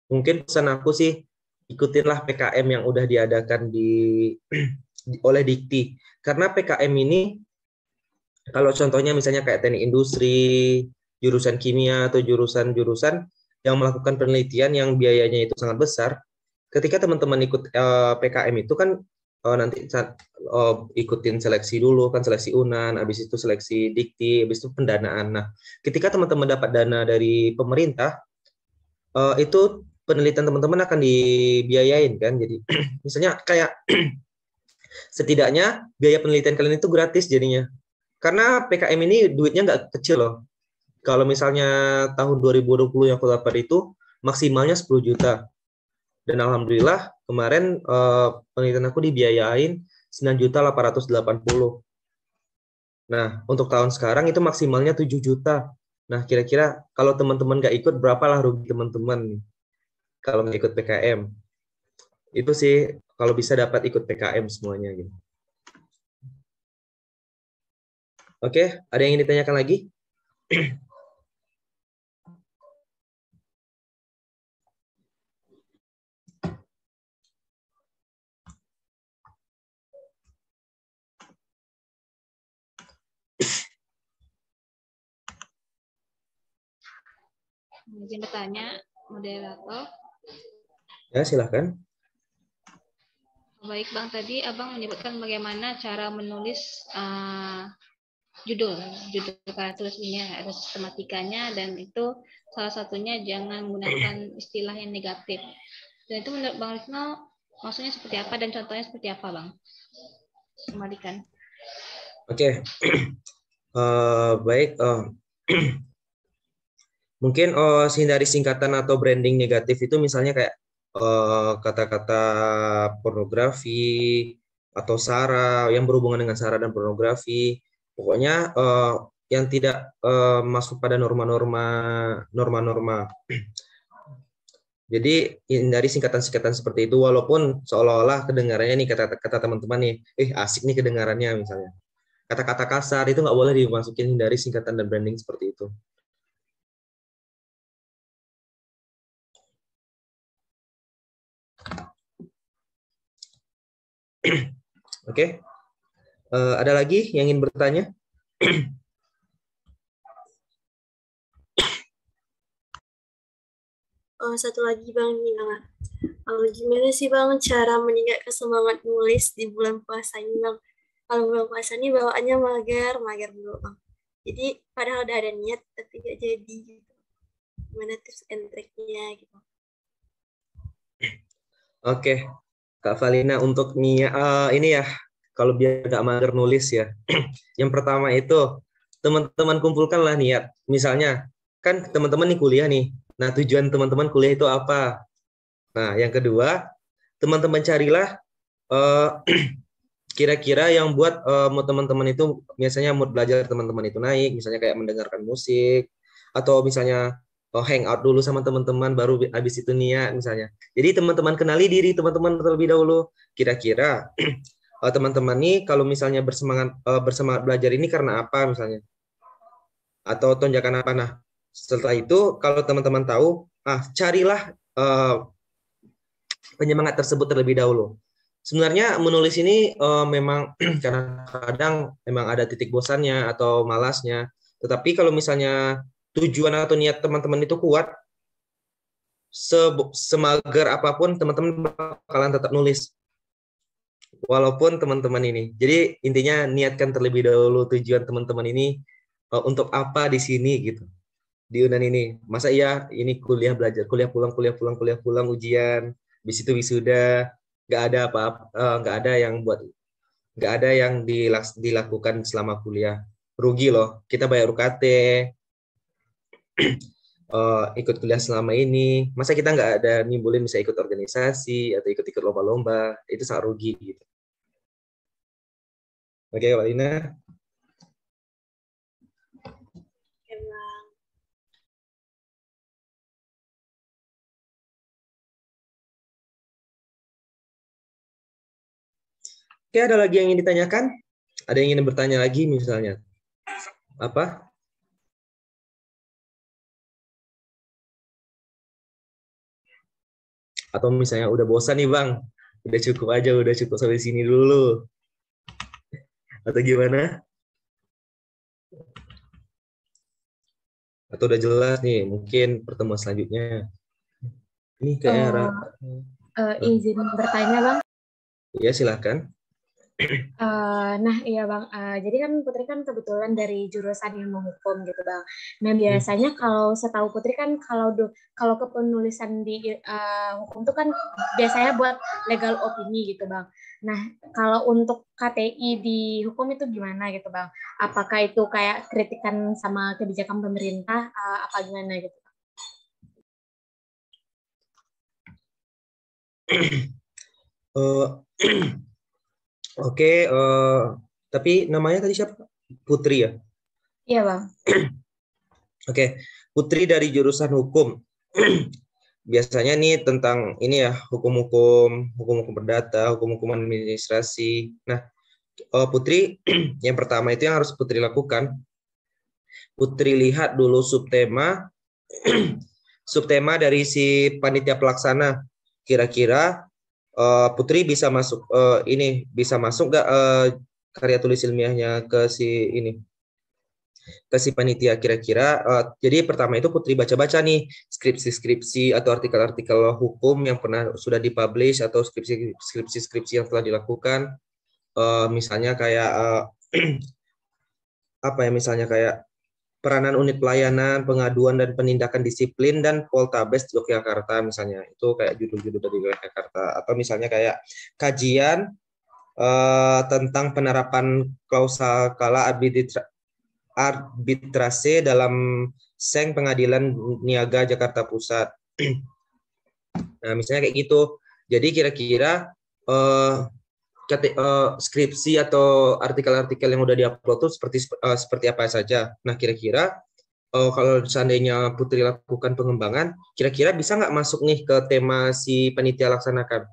Mungkin pesan aku sih ikutinlah PKM yang udah diadakan oleh Dikti. Karena PKM ini kalau contohnya misalnya kayak teknik industri, jurusan kimia atau jurusan-jurusan yang melakukan penelitian yang biayanya itu sangat besar, ketika teman-teman ikut PKM itu kan nanti ikutin seleksi dulu kan, seleksi UNAN, habis itu seleksi Dikti, habis itu pendanaan. Nah, ketika teman-teman dapat dana dari pemerintah, itu penelitian teman-teman akan dibiayain kan. Jadi misalnya kayak setidaknya biaya penelitian kalian itu gratis jadinya. Karena PKM ini duitnya nggak kecil loh. Kalau misalnya tahun 2020 yang aku dapat itu maksimalnya 10 juta. Dan alhamdulillah kemarin penelitian aku dibiayain 9.880.000. Nah, untuk tahun sekarang itu maksimalnya 7 juta. Nah, kira-kira kalau teman-teman nggak ikut, berapalah rugi teman-teman kalau nggak ikut PKM? Itu sih kalau bisa dapat ikut PKM semuanya gitu. Oke, ada yang ingin ditanyakan lagi? Izin bertanya, moderator. Ya, silakan. Baik, Bang, tadi Abang menyebutkan bagaimana cara menulis judul karya tulis ini ada sistematikanya, dan itu salah satunya jangan menggunakan istilah yang negatif. Dan itu menurut Bang Rizno maksudnya seperti apa dan contohnya seperti apa, Bang? Kembalikan. Oke. Baik. Mungkin hindari singkatan atau branding negatif itu misalnya kayak kata-kata pornografi atau sara yang berhubungan dengan sara dan pornografi. Pokoknya yang tidak masuk pada norma-norma. Jadi hindari singkatan-singkatan seperti itu, walaupun seolah-olah kedengarannya nih kata teman-teman nih, asik nih kedengarannya misalnya. Kata-kata kasar itu nggak boleh dimasukin, hindari singkatan dan branding seperti itu. Oke. Ada lagi yang ingin bertanya? Satu lagi Bang Nila. Gimana sih Bang cara meningkatkan semangat nulis di bulan puasa ini Bang? Kalau bulan puasa ini bawaannya mager dulu Bang. Jadi padahal udah ada niat tapi gak jadi gitu. Gimana tips and triknya gitu? Oke, Kak Valina, untuk niat ini ya, kalau biar gak mager nulis ya. Yang pertama itu teman-teman kumpulkanlah niat. Misalnya kan teman-teman nih kuliah nih. Nah, tujuan teman-teman kuliah itu apa? Nah, yang kedua, teman-teman carilah kira-kira yang buat mood teman-teman itu, biasanya mood belajar teman-teman itu naik, misalnya kayak mendengarkan musik, atau misalnya hangout dulu sama teman-teman, baru habis itu niat misalnya. Jadi teman-teman kenali diri teman-teman terlebih dahulu. Kira-kira teman-teman nih kalau misalnya bersemangat belajar ini karena apa misalnya? Atau tonjakan apa? Nah, Setelah itu, kalau teman-teman tahu, carilah penyemangat tersebut terlebih dahulu. Sebenarnya menulis ini memang kadang-kadang memang ada titik bosannya atau malasnya. Tetapi kalau misalnya tujuan atau niat teman-teman itu kuat, semager apapun teman-teman bakalan tetap nulis. Walaupun teman-teman ini. Jadi intinya niatkan terlebih dahulu tujuan teman-teman ini untuk apa di sini gitu. Di Unan ini. Masa iya ini kuliah belajar, kuliah pulang, ujian, habis itu wisuda, nggak ada apa-apa, nggak ada yang dilakukan selama kuliah. Rugi loh. Kita bayar UKT, ikut kuliah selama ini, masa kita nggak ada nimbulin bisa ikut organisasi atau ikut-ikut lomba-lomba, itu sangat rugi gitu. Oke, Kak Lina. Oke, ada lagi yang ingin ditanyakan? Ada yang ingin bertanya lagi misalnya? Apa? Atau misalnya udah bosan nih Bang, udah cukup sampai sini dulu. Atau gimana? Atau udah jelas nih, mungkin pertemuan selanjutnya. Ini kayak izin bertanya Bang. Iya, silakan. Nah iya Bang, jadi kan Putri kan kebetulan dari jurusan ilmu hukum gitu Bang. Nah biasanya kalau setahu Putri kan kalau kepenulisan di hukum itu kan biasanya buat legal opini gitu Bang. Nah kalau untuk KTI di hukum itu gimana gitu Bang? Apakah itu kayak kritikan sama kebijakan pemerintah apa gimana gitu Bang? Oke, tapi namanya tadi siapa? Putri ya? Iya Bang. Oke, Putri dari jurusan hukum. Biasanya nih tentang ini ya, hukum-hukum perdata, hukum-hukum administrasi. Nah, Putri, yang pertama itu yang harus Putri lakukan, Putri lihat dulu subtema, subtema dari si panitia pelaksana. Kira-kira Putri bisa masuk bisa masuk nggak karya tulis ilmiahnya ke si panitia kira-kira. Jadi pertama itu Putri baca-baca nih skripsi-skripsi atau artikel-artikel hukum yang pernah sudah dipublish atau skripsi yang telah dilakukan. Misalnya kayak apa ya, misalnya kayak peranan unit pelayanan, pengaduan dan penindakan disiplin dan Poltabes Yogyakarta misalnya. Itu kayak judul-judul dari Yogyakarta. Atau misalnya kayak kajian tentang penerapan klausal kala arbitrase dalam Seng Pengadilan Niaga Jakarta Pusat. Nah, misalnya kayak gitu. Jadi kira-kira skripsi atau artikel-artikel yang udah diupload tuh seperti apa saja. Nah, kira-kira kalau seandainya Putri lakukan pengembangan, kira-kira bisa nggak masuk nih ke tema si panitia laksanakan?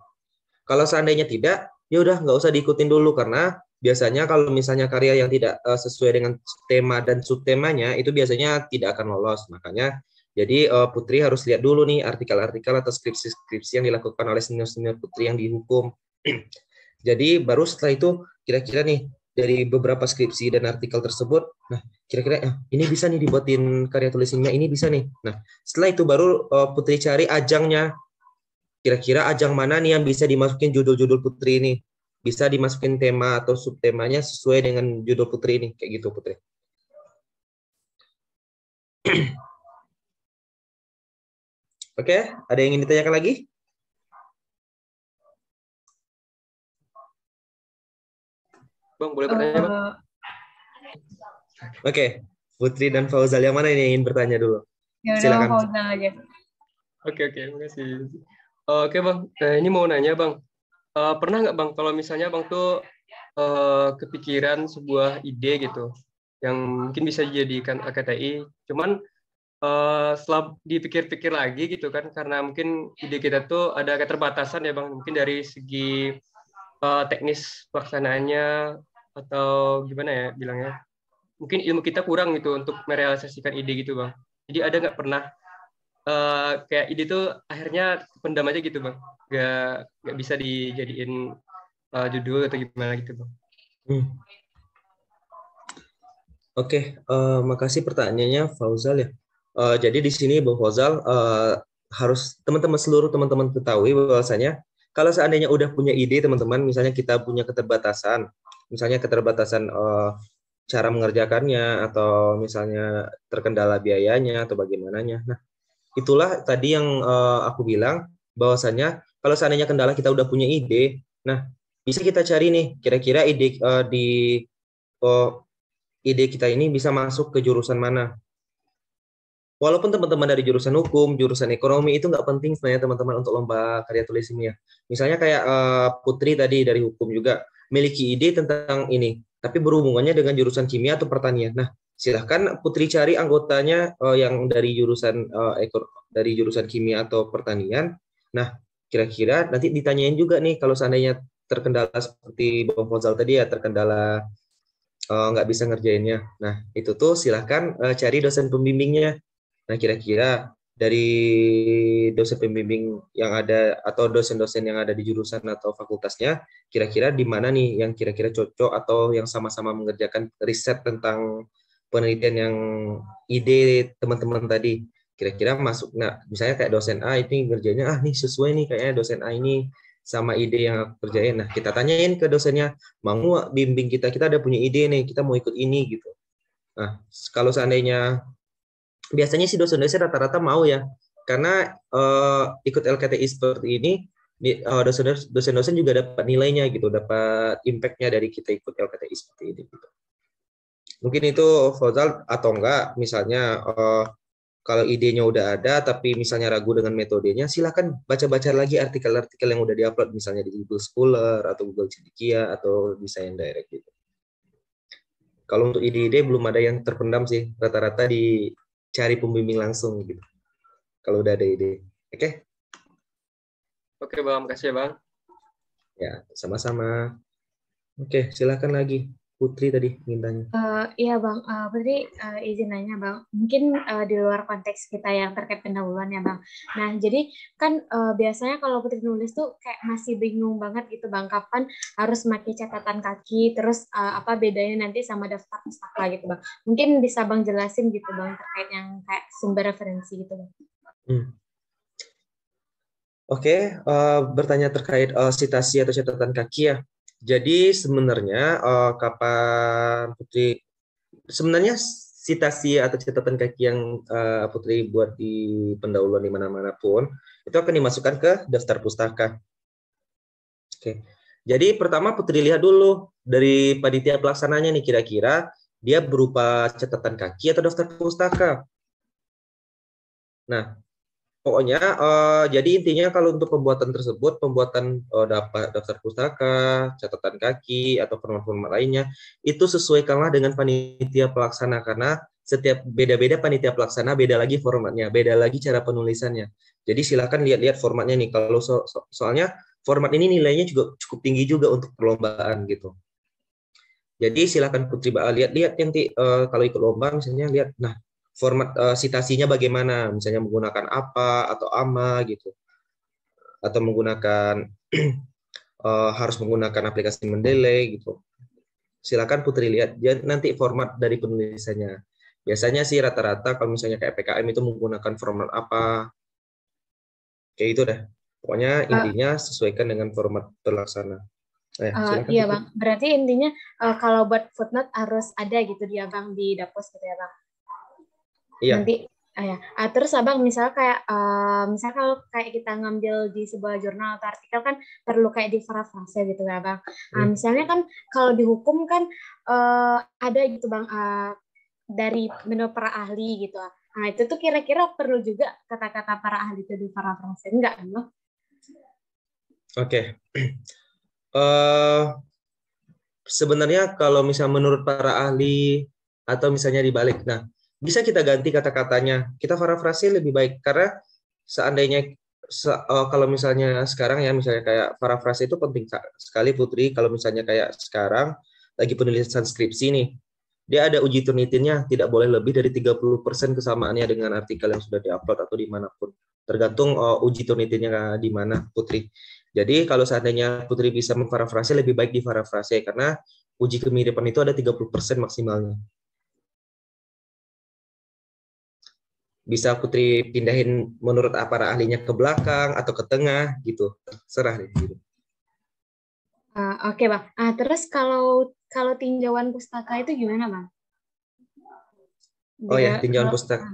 Kalau seandainya tidak, ya udah nggak usah diikutin dulu, karena biasanya kalau misalnya karya yang tidak sesuai dengan tema dan subtemanya itu biasanya tidak akan lolos. Makanya jadi Putri harus lihat dulu nih artikel-artikel atau skripsi-skripsi yang dilakukan oleh senior-senior Putri yang dihukum. Jadi baru setelah itu kira-kira nih dari beberapa skripsi dan artikel tersebut, nah kira-kira ini bisa nih dibuatin karya tulisannya, ini bisa nih. Nah setelah itu baru Putri cari ajangnya. Kira-kira ajang mana nih yang bisa dimasukin judul-judul Putri ini? Bisa dimasukin tema atau subtemanya sesuai dengan judul Putri ini, kayak gitu Putri. Oke, ada yang ingin ditanyakan lagi? Bang, boleh bertanya, Bang? Oke, Putri dan Fauzal, yang mana ini yang ingin bertanya dulu? Ya, silakan. Fauzal aja. Oke, terima kasih. Oke, Bang. Nah, ini mau nanya, Bang. Pernah nggak, Bang, kalau misalnya Bang tuh kepikiran sebuah ide gitu, yang mungkin bisa dijadikan AKTI, cuman setelah dipikir-pikir lagi gitu kan, karena mungkin ide kita tuh ada keterbatasan ya, Bang, mungkin dari segi teknis pelaksanaannya, atau gimana ya bilangnya, mungkin ilmu kita kurang gitu untuk merealisasikan ide gitu Bang. Jadi ada nggak pernah kayak ide tuh akhirnya pendam aja gitu Bang, nggak bisa dijadiin judul atau gimana gitu Bang. Oke, makasih pertanyaannya Fauzal ya. Jadi di sini Bang Fauzal harus seluruh teman-teman ketahui bahwasanya kalau seandainya udah punya ide teman-teman, misalnya kita punya keterbatasan, misalnya keterbatasan cara mengerjakannya atau misalnya terkendala biayanya atau bagaimananya. Nah, itulah tadi yang aku bilang bahwasanya kalau seandainya kendala kita udah punya ide, nah bisa kita cari nih kira-kira ide ide kita ini bisa masuk ke jurusan mana. Walaupun teman-teman dari jurusan hukum, jurusan ekonomi itu nggak penting sebenarnya teman-teman untuk lomba karya tulis ilmiah. Misalnya kayak Putri tadi dari hukum juga memiliki ide tentang ini, tapi berhubungannya dengan jurusan kimia atau pertanian. Nah, silahkan Putri cari anggotanya yang dari jurusan kimia atau pertanian. Nah, kira-kira nanti ditanyain juga nih kalau seandainya terkendala seperti Bang Fauzal tadi ya, terkendala nggak bisa ngerjainnya. Nah, itu tuh silahkan cari dosen pembimbingnya. Nah, kira-kira dari dosen pembimbing yang ada atau dosen-dosen yang ada di jurusan atau fakultasnya, kira-kira di mana nih yang kira-kira cocok atau yang sama-sama mengerjakan riset tentang penelitian yang ide teman-teman tadi. Kira-kira masuk. Nah, misalnya kayak dosen A ini ngerjainnya, nih sesuai nih kayaknya dosen A ini sama ide yang aku kerjain. Nah, kita tanyain ke dosennya, mau bimbing kita ada punya ide nih, kita mau ikut ini gitu. Nah, kalau seandainya biasanya sih dosen-dosen rata-rata mau ya, karena ikut LKTI seperti ini, dosen-dosen juga dapat nilainya gitu, dapat impact-nya dari kita ikut LKTI seperti ini. Gitu. Mungkin itu Fauzal atau enggak, misalnya kalau idenya udah ada, tapi misalnya ragu dengan metodenya, silakan baca-baca lagi artikel-artikel yang udah diupload, misalnya di Google Scholar atau Google Cendekia atau di Science Direct gitu. Kalau untuk ide-ide belum ada yang terpendam sih, rata-rata dicari pembimbing langsung gitu. Kalau udah ada ide, oke? Oke Bang, makasih ya Bang. Ya, sama-sama. Oke, silakan lagi. Putri tadi ingin tanya. Iya Bang, Putri izin nanya Bang, mungkin di luar konteks kita yang terkait pendahuluan ya Bang. Nah, jadi kan biasanya kalau Putri nulis tuh kayak masih bingung banget gitu Bang, kapan harus pakai catatan kaki, terus apa bedanya nanti sama daftar pustaka gitu Bang. Mungkin bisa Bang jelasin gitu Bang, terkait yang kayak sumber referensi gitu Bang. Oke, bertanya terkait citasi atau catatan kaki ya. Jadi sebenarnya kapan Putri sebenarnya citasi atau catatan kaki yang Putri buat di pendahuluan di mana-mana pun itu akan dimasukkan ke daftar pustaka. Oke. Jadi pertama Putri lihat dulu dari panitia pelaksananya nih kira-kira dia berupa catatan kaki atau daftar pustaka. Nah, pokoknya jadi intinya kalau untuk pembuatan tersebut, pembuatan daftar pustaka, catatan kaki atau format-format lainnya itu sesuaikanlah dengan panitia pelaksana karena setiap beda-beda panitia pelaksana beda lagi formatnya, beda lagi cara penulisannya. Jadi silakan lihat-lihat formatnya nih. Kalau soalnya format ini nilainya juga cukup tinggi juga untuk perlombaan gitu. Jadi silakan Putri lihat-lihat nanti kalau ikut lomba misalnya lihat, nah format citasinya bagaimana, misalnya menggunakan apa atau ama gitu, atau menggunakan harus menggunakan aplikasi Mendeley gitu. Silakan Putri lihat nanti format dari penulisannya. Biasanya sih rata-rata kalau misalnya kayak PKM itu menggunakan format apa, kayak itu dah. Pokoknya intinya sesuaikan dengan format pelaksana. Iya Bang, berarti intinya kalau buat footnote harus ada gitu dia Bang di Dapos gitu ya Bang. Iya. Nanti ya. Terus Abang misalnya kayak misalnya kalau kayak kita ngambil di sebuah jurnal atau artikel kan perlu kayak diparafrase gitu ya Bang. Misalnya kan kalau di hukum kan ada gitu Bang dari menurut para ahli gitu. Nah, itu tuh kira-kira perlu juga kata-kata para ahli itu diparafrase enggak Bang? Oke. Sebenarnya kalau misalnya menurut para ahli atau misalnya dibalik, nah bisa kita ganti kata-katanya, kita parafrase lebih baik karena seandainya kalau misalnya sekarang ya misalnya kayak parafrase itu penting sekali Putri. Kalau misalnya kayak sekarang lagi penulisan skripsi nih, dia ada uji Turnitinnya, tidak boleh lebih dari 30% kesamaannya dengan artikel yang sudah diupload atau dimanapun. Tergantung uji Turnitinnya di mana, Putri. Jadi kalau seandainya Putri bisa memparafrase, lebih baik diparafrase, karena uji kemiripan itu ada 30% maksimalnya. Bisa Putri pindahin menurut para ahlinya ke belakang atau ke tengah, gitu. Serah deh. Gitu. Oke, Bang. Terus kalau tinjauan pustaka itu gimana, Bang? Oh ya, tinjauan pustaka.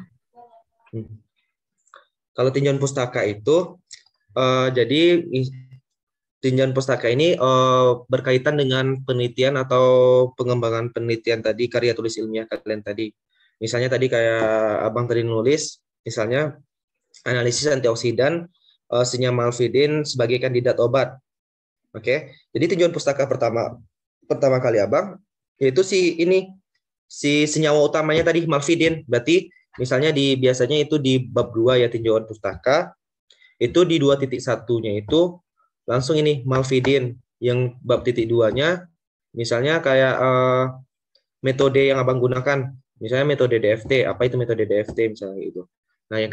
Kalau tinjauan pustaka itu, jadi tinjauan pustaka ini berkaitan dengan penelitian atau pengembangan penelitian tadi, karya tulis ilmiah kalian tadi. Misalnya tadi kayak Abang tadi nulis, misalnya analisis antioksidan senyawa malvidin sebagai kandidat obat. Oke, jadi tinjauan pustaka pertama kali Abang, yaitu si senyawa utamanya tadi malvidin. Berarti misalnya biasanya itu di bab 2 ya tinjauan pustaka, itu di 2.1-nya itu langsung ini malvidin. Yang bab titik 2-nya misalnya kayak metode yang Abang gunakan, misalnya metode DFT. Apa itu metode DFT misalnya itu. Nah, yang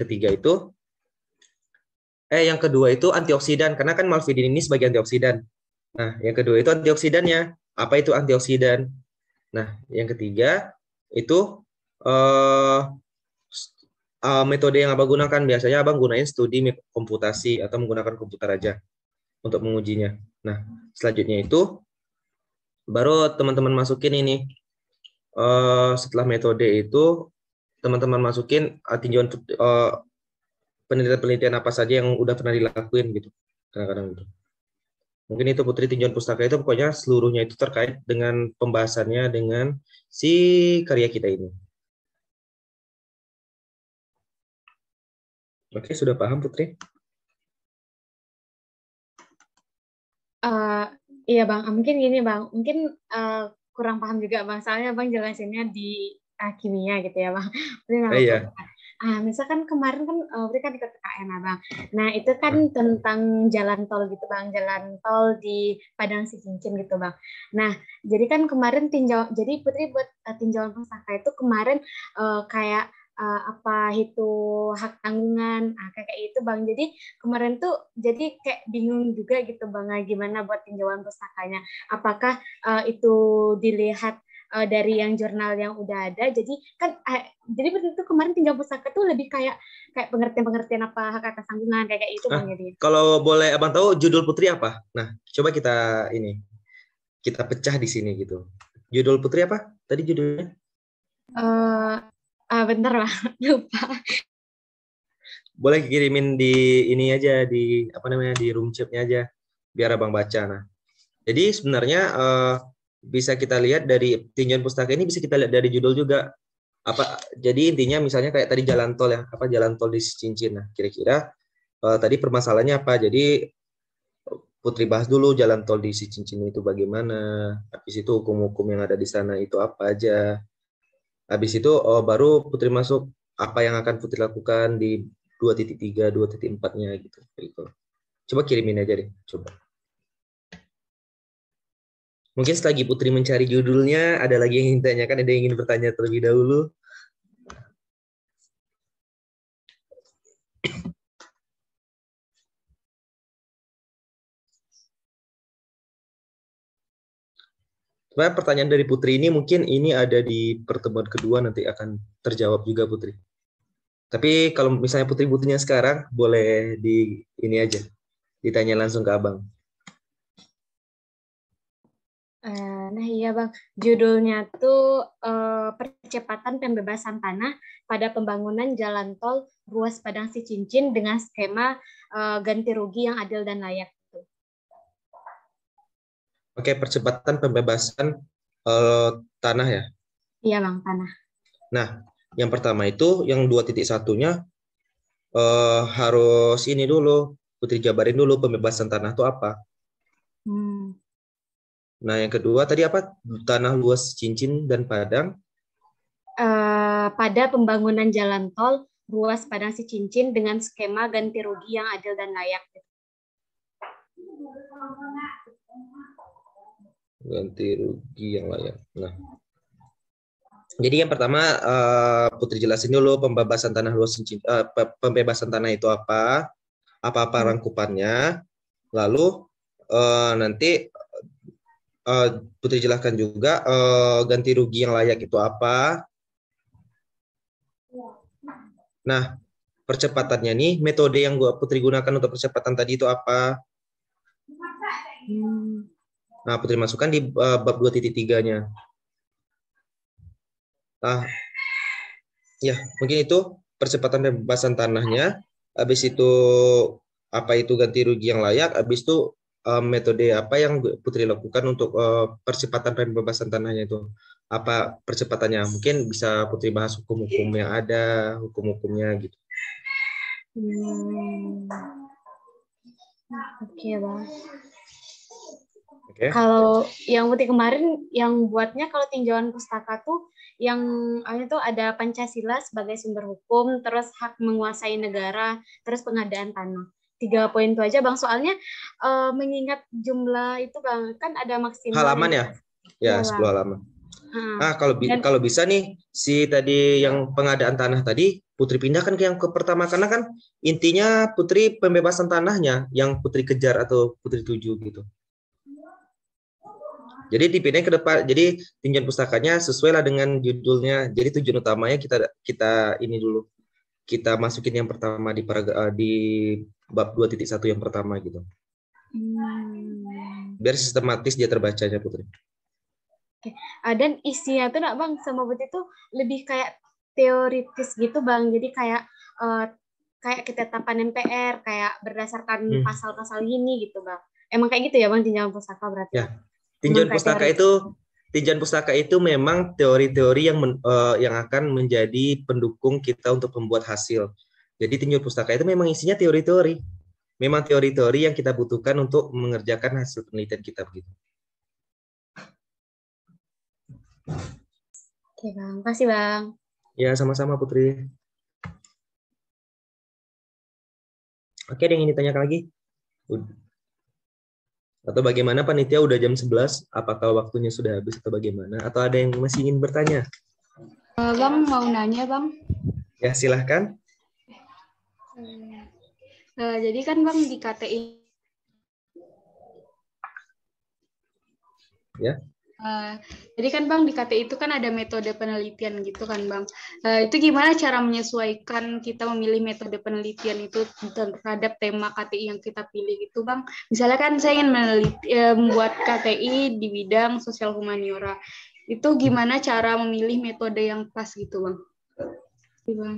kedua itu antioksidan, karena kan malvidin ini sebagai antioksidan. Nah, yang kedua itu antioksidannya. Apa itu antioksidan? Nah, yang ketiga itu metode yang Abang gunakan. Biasanya Abang gunain studi komputasi atau menggunakan komputer aja untuk mengujinya. Nah, selanjutnya itu baru teman-teman masukin ini. Setelah metode itu teman-teman masukin tinjauan penelitian apa saja yang udah pernah dilakuin gitu. Kadang-kadang gitu. Mungkin itu Putri tinjauan pustaka itu pokoknya seluruhnya itu terkait dengan pembahasannya dengan si karya kita ini. Oke, sudah paham Putri? Iya Bang, mungkin gini Bang, mungkin kurang paham juga Bang, soalnya Bang jelasinnya di kimia gitu ya Bang. Iya. Misalkan kemarin kan Bri kan ikut KKN Bang. Nah itu kan tentang jalan tol gitu Bang, jalan tol di Padang Sicincin gitu Bang. Nah jadi kan kemarin jadi Putri buat tinjauan pustaka itu kemarin kayak apa itu hak tanggungan kayak itu Bang. Jadi kemarin tuh jadi kayak bingung juga gitu Bang, gimana buat tinjauan pustakanya. Apakah itu dilihat dari yang jurnal yang udah ada, jadi kan jadi betul tuh kemarin tinjauan pustaka tuh lebih kayak pengertian apa hak atas tanggungan kayak itu Bang. Jadi kalau boleh Abang tahu judul Putri apa? Nah, coba kita pecah di sini gitu. Judul Putri apa? Tadi judulnya? Bentar Bang, lupa. Boleh kirimin di ini aja, di di room chat-nya aja biar Abang baca. Nah, jadi sebenarnya bisa kita lihat dari tinjauan pustaka ini, bisa kita lihat dari judul juga. Jadi intinya misalnya kayak tadi jalan tol ya, jalan tol di Cincin. Nah, kira-kira tadi permasalahannya apa? Jadi Putri bahas dulu jalan tol di Cincin itu bagaimana. Habis itu hukum-hukum yang ada di sana itu apa aja. Habis itu baru Putri masuk apa yang akan Putri lakukan di 2.3, 2.4-nya gitu. Coba kirimin aja deh, coba. Mungkin selagi Putri mencari judulnya, ada lagi yang ingin ditanyakan, ada yang ingin bertanya terlebih dahulu. Sebenarnya pertanyaan dari Putri ini mungkin ini ada di pertemuan kedua, nanti akan terjawab juga Putri. Tapi kalau misalnya Putri butuhnya sekarang, boleh di ini aja, ditanya langsung ke Abang. Nah iya Bang, judulnya tuh percepatan pembebasan tanah pada pembangunan jalan tol ruas Padang Sicincin dengan skema ganti rugi yang adil dan layak. Oke, percepatan pembebasan tanah ya? Iya Bang, tanah. Nah, yang pertama itu, yang 2.1-nya harus ini dulu, Putri jabarin dulu pembebasan tanah itu apa. Nah, yang kedua tadi apa? Tanah luas Cincin dan Padang. Pada pembangunan jalan tol ruas Padang Sicincin dengan skema ganti rugi yang adil dan layak. Ganti rugi yang layak. Nah, Jadi yang pertama Putri jelasin dulu pembebasan tanah luas pembebasan tanah itu apa rangkupannya. Lalu nanti Putri jelaskan juga ganti rugi yang layak itu apa. Nah, percepatannya nih, metode yang Putri gunakan untuk percepatan tadi itu apa? Nah, Putri masukkan di bab 2.3-nya. Nah, ya, mungkin itu percepatan pembebasan tanahnya. Habis itu apa itu ganti rugi yang layak. Habis itu metode apa yang Putri lakukan untuk percepatan pembebasan tanahnya itu. Apa percepatannya? Mungkin bisa Putri bahas hukum-hukum yang ada, hukum-hukumnya gitu. Oke, Bang. Oke. Kalau yang Putri kemarin yang buatnya kalau tinjauan pustaka tuh yang itu ada Pancasila sebagai sumber hukum, terus hak menguasai negara, terus pengadaan tanah. 3 poin itu aja, Bang. Soalnya mengingat jumlah itu, Bang, kan ada maksimal. Halaman ya? Ya, 10 halaman. Kalau bisa nih, si tadi yang pengadaan tanah tadi, Putri pindahkan ke yang ke pertama, karena kan intinya Putri pembebasan tanahnya yang Putri kejar atau Putri tuju gitu. Jadi dipindahin ke depan. Jadi tinjauan pustakanya sesuai lah dengan judulnya. Jadi tujuan utamanya kita ini dulu. Kita masukin yang pertama di bab 2.1 yang pertama gitu. Biar sistematis dia terbacanya, Putri. Dan isinya tuh Bang sama Putri itu lebih kayak teoritis gitu, Bang. Jadi kayak ketetapan MPR, kayak berdasarkan pasal-pasal ini gitu, Bang. Emang kayak gitu ya, Bang, tinjauan pustaka berarti? Ya. Tinjauan pustaka itu memang teori-teori yang akan menjadi pendukung kita untuk membuat hasil. Jadi tinjauan pustaka itu memang isinya teori-teori. Memang teori-teori yang kita butuhkan untuk mengerjakan hasil penelitian kita begitu. Oke, Bang. Makasih, Bang. Ya, sama-sama, Putri. Oke, ada yang ingin ditanyakan lagi? Atau bagaimana panitia udah jam 11? Apakah waktunya sudah habis atau bagaimana? Atau ada yang masih ingin bertanya? Bang, mau nanya, Bang. Ya, silahkan. Jadi kan, Bang, di KTI... Ya. Jadi kan, Bang, di KTI itu kan ada metode penelitian gitu kan, Bang. Itu gimana cara menyesuaikan kita memilih metode penelitian itu terhadap tema KTI yang kita pilih gitu, Bang? Misalnya kan saya ingin membuat KTI di bidang sosial humaniora. Itu gimana cara memilih metode yang pas gitu, Bang? Bang.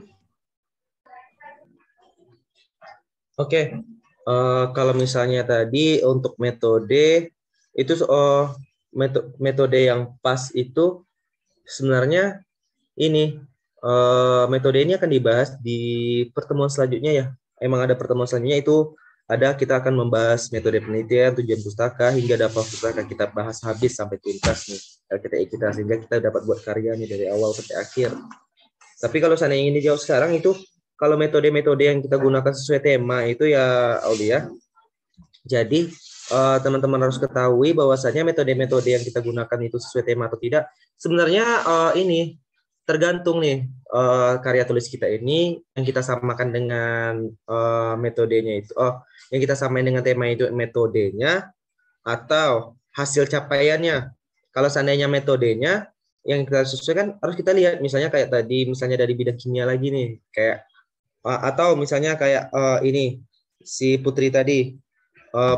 Oke. Kalau misalnya tadi untuk metode itu metode yang pas itu sebenarnya ini metode ini akan dibahas di pertemuan selanjutnya ya. Emang ada pertemuan selanjutnya itu kita akan membahas metode penelitian, tujuan pustaka hingga daftar pustaka kita bahas habis sampai tuntas nih LKTI kita sehingga kita dapat buat karyanya dari awal sampai akhir. Tapi kalau saya ingin dijawab sekarang itu kalau metode-metode yang kita gunakan sesuai tema itu ya Aulia. Jadi teman-teman harus ketahui bahwasanya metode-metode yang kita gunakan itu sesuai tema atau tidak. Sebenarnya ini tergantung nih karya tulis kita ini yang kita samakan dengan metodenya itu. Yang kita samain dengan tema itu metodenya atau hasil capaiannya. Kalau seandainya metodenya yang kita sesuaikan harus kita lihat misalnya kayak tadi misalnya dari bidang kimia lagi nih kayak atau misalnya kayak ini si Putri tadi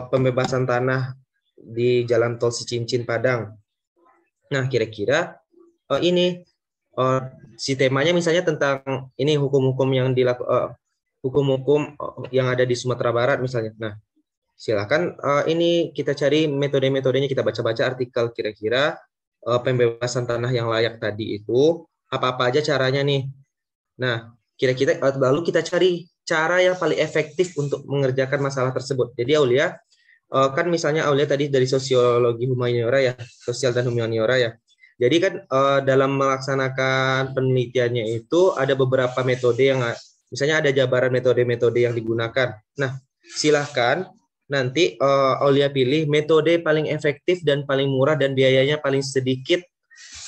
pembebasan tanah di Jalan Tol Cicincin Padang. Nah, kira-kira ini si temanya misalnya tentang ini hukum-hukum yang hukum-hukum yang ada di Sumatera Barat misalnya. Nah, silakan ini kita cari metode-metodenya, kita baca-baca artikel kira-kira pembebasan tanah yang layak tadi itu apa-apa aja caranya nih. Nah, kira-kira lalu kita cari cara yang paling efektif untuk mengerjakan masalah tersebut. Jadi Aulia, kan misalnya Aulia tadi dari sosiologi humaniora ya, sosial dan humaniora ya. Jadi kan dalam melaksanakan penelitiannya itu ada beberapa metode yang, misalnya ada jabaran metode-metode yang digunakan. Nah, silahkan nanti Aulia pilih metode paling efektif dan paling murah dan biayanya paling sedikit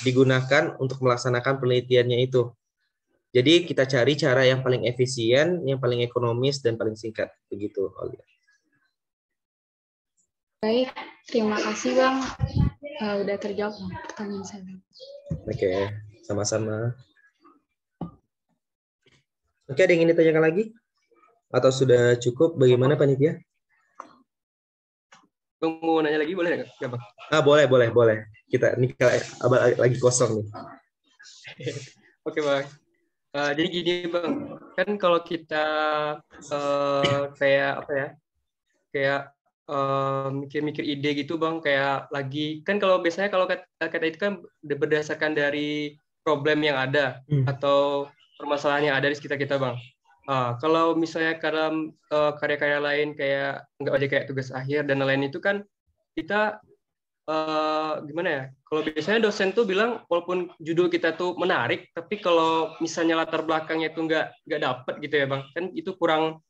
digunakan untuk melaksanakan penelitiannya itu. Jadi kita cari cara yang paling efisien, yang paling ekonomis dan paling singkat, begitu. Baik, terima kasih Bang. Udah terjawab pertanyaan saya. Oke, sama-sama. Oke, ada yang ingin ditanyakan lagi? Atau sudah cukup? Bagaimana panitia? Bang mau nanya lagi boleh nggak, Bang? Boleh. Kita ini lagi kosong nih. Oke, Bang. Jadi gini, Bang. Kan kalau kita kayak apa ya? Kayak mikir-mikir ide gitu, Bang, kayak lagi kan kalau biasanya kalau kata itu kan berdasarkan dari problem yang ada atau permasalahan yang ada di sekitar kita, Bang. Kalau misalnya dalam karya-karya lain kayak nggak aja kayak tugas akhir dan lain itu kan kita gimana ya? Kalau biasanya dosen tuh bilang walaupun judul kita tuh menarik, tapi kalau misalnya latar belakangnya itu nggak dapet gitu ya, Bang, kan itu kurang,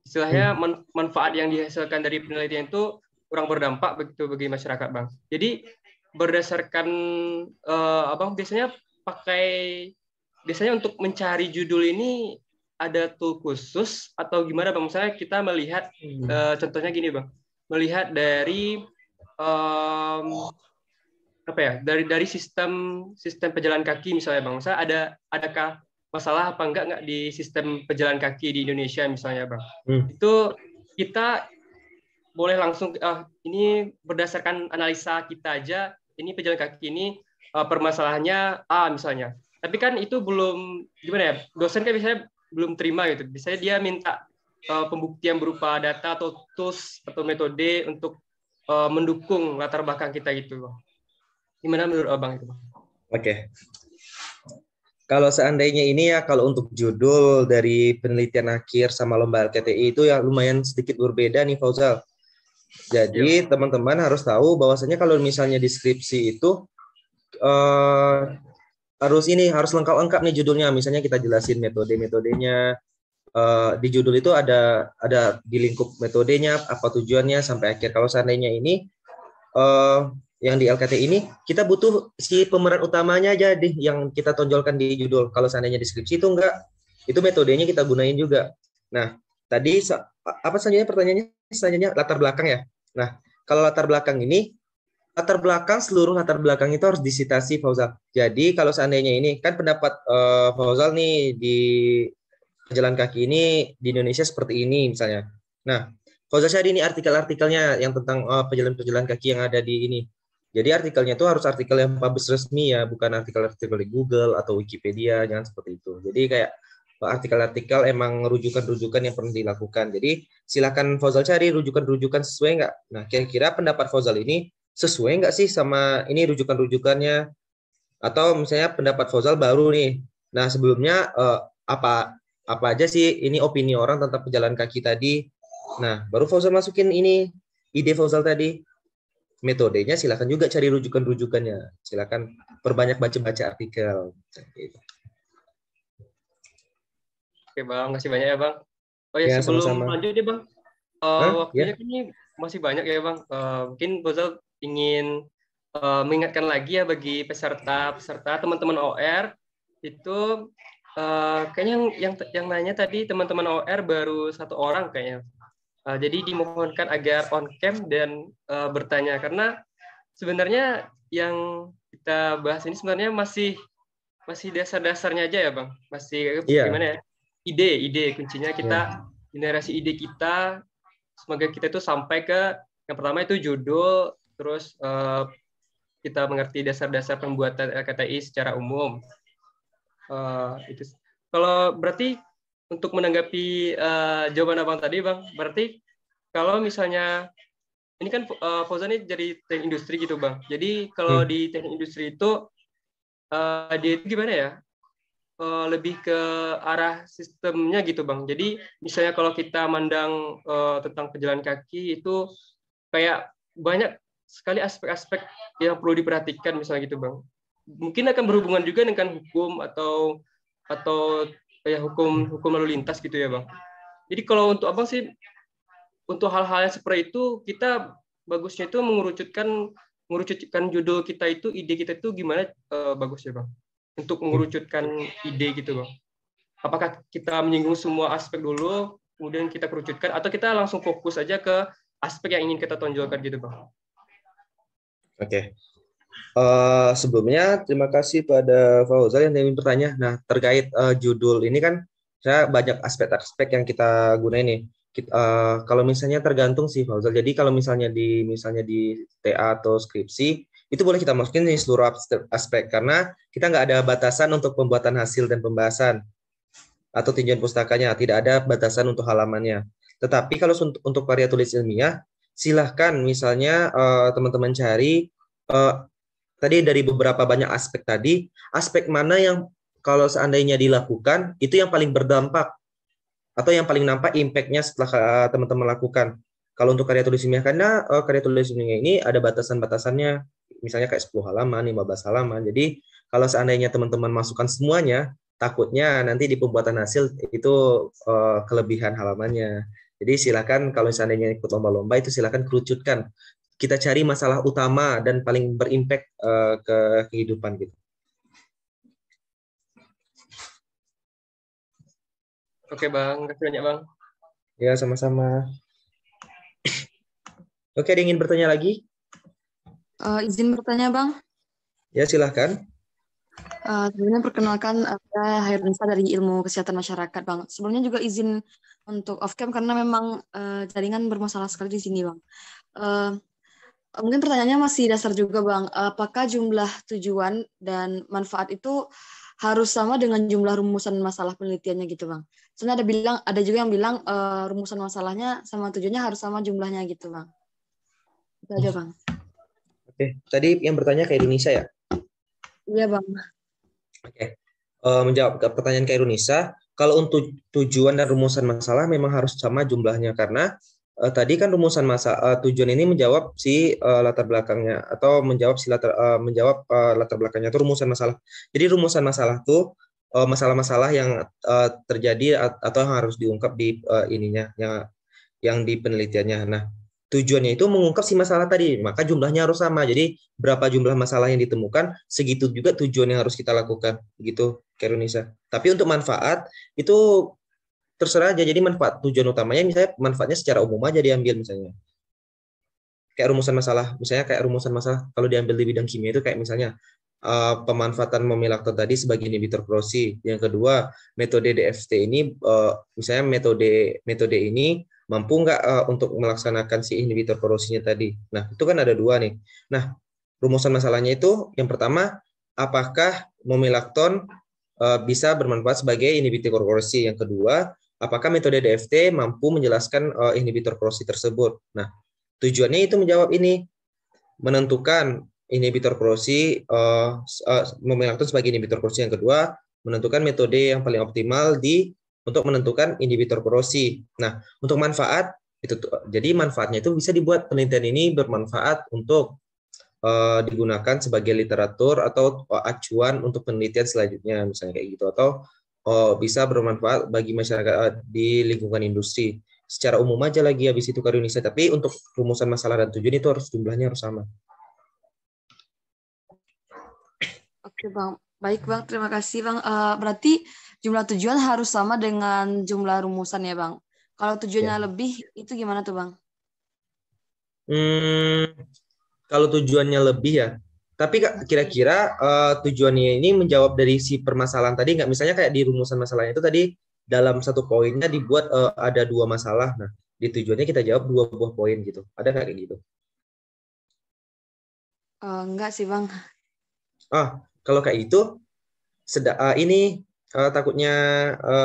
istilahnya manfaat yang dihasilkan dari penelitian itu kurang berdampak begitu bagi masyarakat, Bang. Jadi berdasarkan Abang biasanya biasanya untuk mencari judul ini ada tool khusus atau gimana, Bang? Misalnya kita melihat contohnya gini, Bang. Melihat dari apa ya? Dari sistem pejalan kaki misalnya, Bang. Misalnya adakah masalah apa enggak di sistem pejalan kaki di Indonesia misalnya, Bang. Itu kita boleh langsung ini berdasarkan analisa kita aja, ini pejalan kaki ini permasalahannya A misalnya. Tapi kan itu belum gimana ya? Dosen kan biasanya belum terima gitu. Biasanya dia minta pembuktian berupa data atau tools atau metode untuk mendukung latar belakang kita gitu, Bang. Gimana menurut Abang itu, Bang? Oke. Kalau seandainya ini ya, kalau untuk judul dari penelitian akhir sama lomba LKTI itu ya lumayan sedikit berbeda nih, Fauzal. Jadi teman-teman harus tahu bahwasanya kalau misalnya deskripsi itu harus lengkap nih judulnya. Misalnya kita jelasin metodenya. Di judul itu ada di lingkup metodenya, apa tujuannya sampai akhir. Kalau seandainya ini yang di LKT ini kita butuh si pemeran utamanya aja deh yang kita tonjolkan di judul. Kalau seandainya deskripsi itu enggak, itu metodenya kita gunain juga. Nah, tadi apa selanjutnya pertanyaannya? Selanjutnya latar belakang ya. Nah, kalau latar belakang ini, seluruh latar belakang itu harus disitasi, Fauzal. Jadi kalau seandainya ini kan pendapat Fauzal nih di pejalan kaki ini di Indonesia seperti ini misalnya. Nah, Fauzal Syahdi ini artikel-artikelnya yang tentang pejalan-pejalan kaki yang ada di ini. Jadi artikelnya itu harus artikel yang publish resmi ya, bukan artikel-artikel di Google atau Wikipedia, jangan seperti itu. Jadi kayak artikel-artikel emang rujukan-rujukan yang perlu dilakukan. Jadi silakan Fauzal cari rujukan-rujukan sesuai nggak. Nah, kira-kira pendapat Fauzal ini sesuai nggak sih sama ini rujukan-rujukannya? Atau misalnya pendapat Fauzal baru nih. Nah, sebelumnya apa aja sih ini opini orang tentang pejalan kaki tadi. Nah, baru Fauzal masukin ini ide Fauzal tadi. Metodenya silakan juga cari rujukan-rujukannya. Silakan perbanyak baca-baca artikel. Oke, Bang, makasih banyak ya, Bang. Oh ya, sebelum sama-sama lanjut ya, Bang. Waktunya ini masih banyak ya, Bang. Mungkin Fauzal ingin mengingatkan lagi ya bagi peserta teman-teman OR itu kayaknya yang nanya tadi teman-teman OR baru 1 orang kayaknya. Jadi dimohonkan agar on cam dan bertanya karena sebenarnya yang kita bahas ini sebenarnya masih dasar-dasarnya aja ya, Bang. Masih gimana ya? Ide kuncinya kita generasi ide kita, semoga kita itu sampai ke yang pertama itu judul, terus kita mengerti dasar-dasar pembuatan LKTI secara umum. Itu kalau berarti untuk menanggapi jawaban Abang tadi, Bang, berarti kalau misalnya ini kan Fauzal ini jadi teknik industri gitu, Bang. Jadi kalau di teknik industri itu dia itu gimana ya? Lebih ke arah sistemnya gitu, Bang. Jadi misalnya kalau kita mandang tentang pejalan kaki itu kayak banyak sekali aspek-aspek yang perlu diperhatikan misalnya gitu, Bang. Mungkin akan berhubungan juga dengan hukum atau ya hukum lalu lintas gitu ya, Bang. Jadi kalau untuk Abang sih untuk hal-hal yang seperti itu kita bagusnya itu mengerucutkan mengerucutkan judul kita itu, ide kita itu gimana bagus ya Bang? Untuk mengerucutkan ide gitu Bang. Apakah kita menyinggung semua aspek dulu, kemudian kita kerucutkan, atau kita langsung fokus aja ke aspek yang ingin kita tonjolkan gitu Bang? Oke. Sebelumnya terima kasih pada Fauzal yang ingin bertanya. Nah, terkait judul ini kan saya banyak aspek-aspek yang kita gunain nih. Kalau misalnya tergantung sih Fauzal. Jadi kalau misalnya di TA atau skripsi itu boleh kita masukin di seluruh aspek karena kita nggak ada batasan untuk pembuatan hasil dan pembahasan atau tinjauan pustakanya. Tidak ada batasan untuk halamannya. Tetapi kalau untuk karya tulis ilmiah, silahkan misalnya teman-teman cari tadi dari beberapa banyak aspek tadi, aspek mana yang kalau seandainya dilakukan, itu yang paling berdampak atau yang paling nampak impact-nya setelah teman-teman lakukan. Kalau untuk karya tulis ilmiah, karena karya tulis ilmiah ini ada batasan-batasannya, misalnya kayak 10 halaman, 15 halaman. Jadi kalau seandainya teman-teman masukkan semuanya, takutnya nanti di pembuatan hasil itu kelebihan halamannya. Jadi silakan kalau seandainya ikut lomba-lomba itu silakan kerucutkan. Kita cari masalah utama dan paling berimpact ke kehidupan gitu. Oke Bang, terima kasih banyak Bang. Ya, sama-sama. Oke, ada yang ingin bertanya lagi? Izin bertanya Bang. Ya, silahkan. Sebelumnya perkenalkan saya Hairunisa dari Ilmu Kesehatan Masyarakat Bang. Sebelumnya juga izin untuk off cam karena memang jaringan bermasalah sekali di sini Bang. Mungkin pertanyaannya masih dasar juga Bang. Apakah jumlah tujuan dan manfaat itu harus sama dengan jumlah rumusan masalah penelitiannya gitu Bang? Soalnya ada juga yang bilang rumusan masalahnya sama tujuannya harus sama jumlahnya gitu Bang. Itu aja Bang. Oke, tadi yang bertanya ke Indonesia ya? Iya Bang. Oke. Menjawab ke pertanyaan ke Indonesia, kalau untuk tujuan dan rumusan masalah memang harus sama jumlahnya karena tadi kan rumusan tujuan ini menjawab si latar belakangnya atau menjawab latar belakangnya itu rumusan masalah. Jadi rumusan masalah tuh masalah-masalah yang terjadi atau yang harus diungkap di yang di penelitiannya. Nah, tujuannya itu mengungkap si masalah tadi, maka jumlahnya harus sama. Jadi berapa jumlah masalah yang ditemukan, segitu juga tujuan yang harus kita lakukan, begitu, Kerunisa. Tapi untuk manfaat itu terserah aja, jadi manfaat tujuan utamanya misalnya manfaatnya secara umum aja diambil misalnya. Kayak rumusan masalah kalau diambil di bidang kimia itu kayak misalnya pemanfaatan memilakton tadi sebagai inhibitor korrosi. Yang kedua, metode DFT ini misalnya metode ini mampu nggak untuk melaksanakan si inhibitor korrosinya tadi. Nah, itu kan ada dua nih. Nah, rumusan masalahnya itu yang pertama, apakah memilakton bisa bermanfaat sebagai inhibitor korrosi. Yang kedua, apakah metode DFT mampu menjelaskan inhibitor korrosi tersebut. Nah, tujuannya itu menjawab ini, menentukan inhibitor korrosi, memilakton sebagai inhibitor korrosi. Yang kedua, menentukan metode yang paling optimal untuk menentukan inhibitor korrosi. Nah, untuk manfaat, jadi manfaatnya itu bisa dibuat penelitian ini bermanfaat untuk digunakan sebagai literatur atau acuan untuk penelitian selanjutnya, misalnya kayak gitu, atau bisa bermanfaat bagi masyarakat di lingkungan industri. Secara umum aja lagi habis itu ke Indonesia, tapi untuk rumusan masalah dan tujuan itu harus jumlahnya harus sama. Oke Bang, baik Bang, terima kasih Bang. Berarti jumlah tujuan harus sama dengan jumlah rumusan ya Bang. Kalau tujuannya lebih, itu gimana tuh Bang? Kalau tujuannya lebih ya, tapi kira-kira tujuannya ini menjawab dari si permasalahan tadi nggak? Misalnya kayak di rumusan masalahnya itu tadi dalam satu poinnya dibuat ada 2 masalah. Nah, di tujuannya kita jawab 2 buah poin gitu. Ada nggak kayak gitu? Enggak sih Bang. Kalau kayak itu, ini takutnya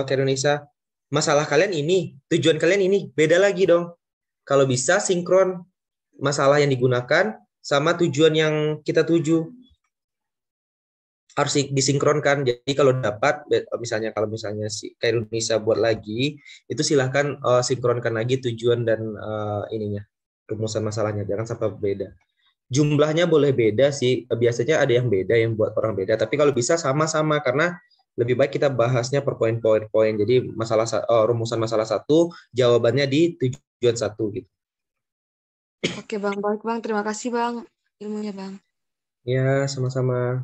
ke Indonesia, masalah kalian ini, tujuan kalian ini, beda lagi dong. Kalau bisa sinkron masalah yang digunakan sama tujuan yang kita tuju. Harus disinkronkan. Jadi kalau dapat, kalau misalnya si Indonesia buat lagi, itu silahkan sinkronkan lagi tujuan dan rumusan masalahnya. Jangan sampai beda. Jumlahnya boleh beda sih. Biasanya ada yang beda, yang buat orang beda. Tapi kalau bisa sama-sama, karena lebih baik kita bahasnya per poin-poin. Jadi rumusan masalah 1, jawabannya di tujuan 1 gitu. Oke Bang, baik Bang. Terima kasih Bang. ilmunya, Bang. Ya, sama-sama.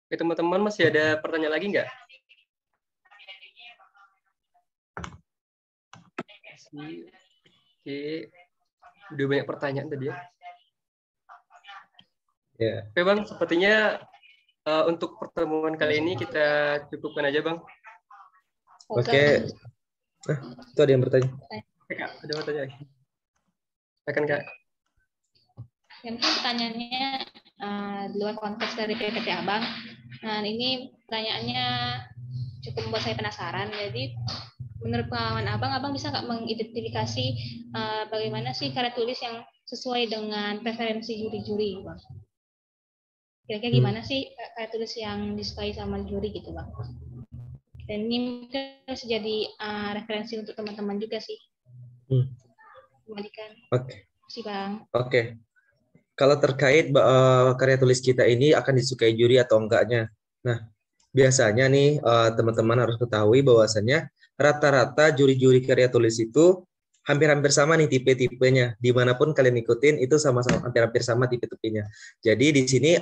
Oke, teman-teman masih ada pertanyaan lagi nggak? Oke, udah banyak pertanyaan tadi ya. Ya. Oke Bang, sepertinya untuk pertemuan kali ini kita cukupkan aja Bang. Oke. Itu ada yang bertanya. Kak, ada bertanya lagi. Silakan Kak. Yang mungkin pertanyaannya di luar konteks dari PPT Abang. Nah ini pertanyaannya cukup membuat saya penasaran. Jadi menurut pengalaman Abang bisa nggak mengidentifikasi bagaimana sih karya tulis yang sesuai dengan preferensi juri-juri, Bang? Kira-kira gimana sih karya tulis yang disukai sama juri gitu, Bang? Dan ini mungkin bisa jadi referensi untuk teman-teman juga sih. Kembalikan. Oke. Si Bang. Oke. Kalau terkait karya tulis kita ini akan disukai juri atau enggaknya. Nah, biasanya nih teman-teman harus ketahui bahwasannya rata-rata juri-juri karya tulis itu hampir-hampir sama nih tipe-tipenya. Dimanapun kalian ikutin itu sama-sama hampir-hampir sama tipe-tipenya. Jadi di sini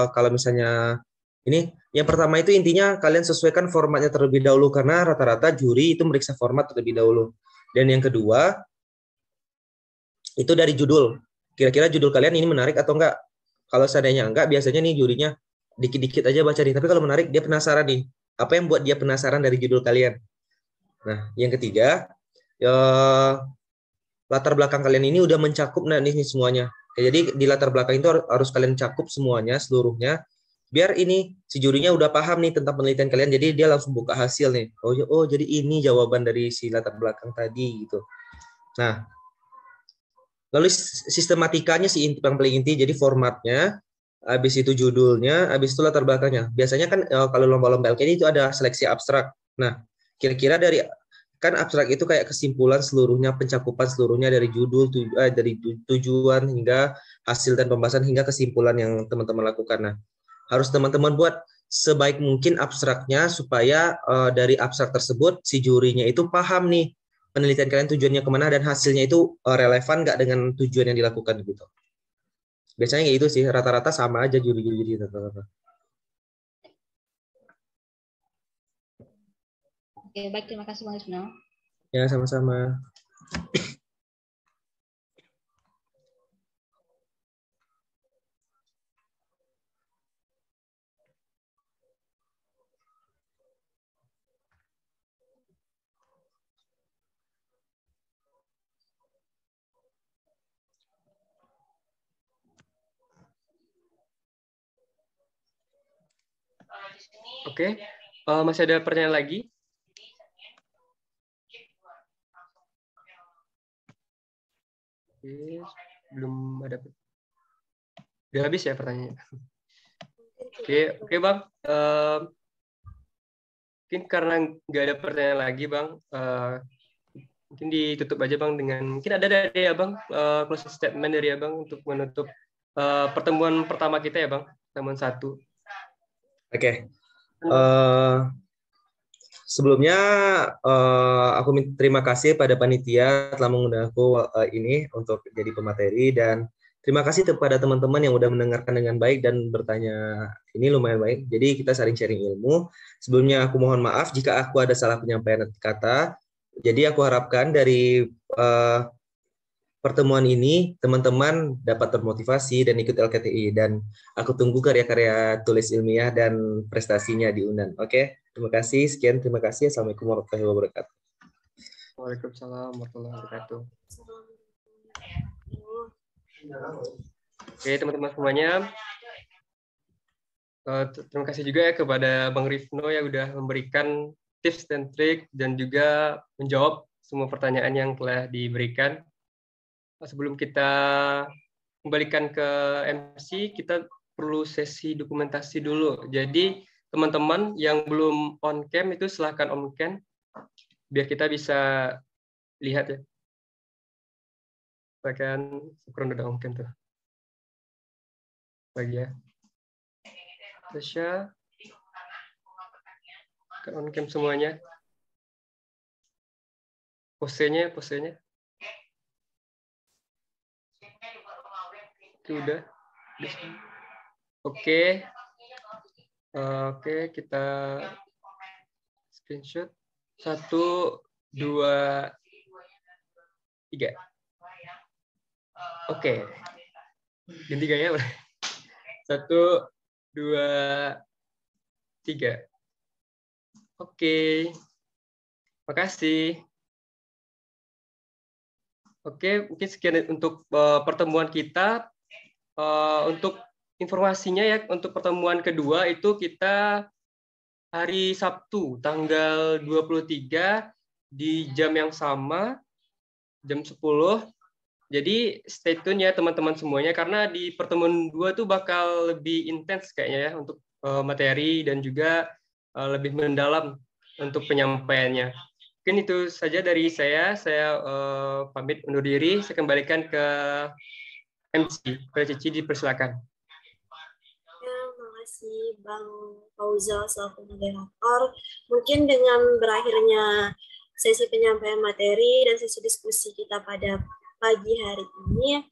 kalau misalnya ini yang pertama itu intinya kalian sesuaikan formatnya terlebih dahulu karena rata-rata juri itu meriksa format terlebih dahulu. Dan yang kedua itu dari judul. Kira-kira judul kalian ini menarik atau enggak? Kalau seandainya enggak, biasanya nih jurinya dikit-dikit aja baca nih. Tapi kalau menarik, dia penasaran nih. Apa yang buat dia penasaran dari judul kalian? Nah, yang ketiga, latar belakang kalian ini udah mencakup nih semuanya. Jadi di latar belakang itu harus kalian cakup semuanya, seluruhnya. Biar ini si jurinya udah paham nih tentang penelitian kalian. Jadi dia langsung buka hasil nih. Oh, jadi ini jawaban dari si latar belakang tadi gitu. Nah, lalu sistematikanya sih yang paling inti, jadi formatnya, habis itu judulnya, habis itu latar belakangnya. Biasanya kan kalau lomba-lomba LKD itu ada seleksi abstrak. Nah, kira-kira dari kan abstrak itu kayak kesimpulan seluruhnya, pencakupan seluruhnya dari judul, dari tujuan hingga hasil dan pembahasan hingga kesimpulan yang teman-teman lakukan. Nah, harus teman-teman buat sebaik mungkin abstraknya supaya dari abstrak tersebut si jurinya itu paham nih penelitian kalian tujuannya kemana dan hasilnya itu relevan nggak dengan tujuan yang dilakukan gitu. Biasanya kayak itu sih, rata-rata sama aja juri-juri rata-rata. Oke, baik, terima kasih Bang Wisnu. Ya, sama-sama. Oke, masih ada pertanyaan lagi? Oke, belum ada. Udah habis ya pertanyaannya? Oke Bang. Mungkin karena nggak ada pertanyaan lagi Bang, mungkin ditutup aja Bang dengan mungkin ada dari Abang closing statement dari Abang untuk menutup pertemuan pertama kita ya Bang, pertemuan 1. Oke. Sebelumnya aku terima kasih pada panitia telah mengundang aku ini untuk jadi pemateri, dan terima kasih kepada teman-teman yang udah mendengarkan dengan baik dan bertanya ini lumayan baik. Jadi kita saling sharing ilmu. Sebelumnya aku mohon maaf jika aku ada salah penyampaian kata. Jadi aku harapkan dari pertemuan ini teman-teman dapat termotivasi dan ikut LKTI, dan aku tunggu karya-karya tulis ilmiah dan prestasinya di UNAN. Oke, terima kasih. Sekian, terima kasih. Assalamualaikum warahmatullahi wabarakatuh. Waalaikumsalam warahmatullahi wabarakatuh. Oke teman-teman semuanya, terima kasih juga ya kepada Bang Rifno yang udah memberikan tips dan trik dan juga menjawab semua pertanyaan yang telah diberikan. Sebelum kita kembalikan ke MC, kita perlu sesi dokumentasi dulu. Jadi teman-teman yang belum on cam itu silahkan on cam biar kita bisa lihat ya. Silahkan, syukur udah on cam tuh. Lagi ya. Tasya, on cam semuanya. posenya. Itu udah. Oke. Oke, kita screenshot. 1, 2, 3. Oke. Ganti gaya. 1, 2, 3. Oke. Makasih. Oke, mungkin sekian untuk pertemuan kita. Untuk informasinya ya, untuk pertemuan kedua itu kita hari Sabtu tanggal 23 di jam yang sama, jam 10. Jadi stay tune ya teman-teman semuanya, karena di pertemuan 2 tuh bakal lebih intens kayaknya ya untuk materi dan juga lebih mendalam untuk penyampaiannya. Mungkin itu saja dari saya pamit undur diri, saya kembalikan ke MC, Pak Cici, dipersilakan. Ya, makasih Bang Fauzal selaku moderator. Mungkin dengan berakhirnya sesi penyampaian materi dan sesi diskusi kita pada pagi hari ini,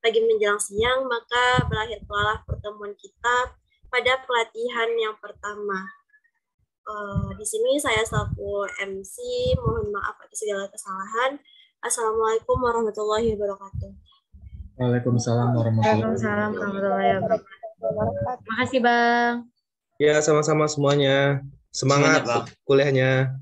pagi menjelang siang, maka berakhirlah pertemuan kita pada pelatihan yang pertama. Di sini saya selaku MC, mohon maaf atas segala kesalahan. Assalamualaikum warahmatullahi wabarakatuh. Waalaikumsalam warahmatullahi wabarakatuh. Makasih Bang. Ya, sama-sama semuanya. Semangat kuliahnya.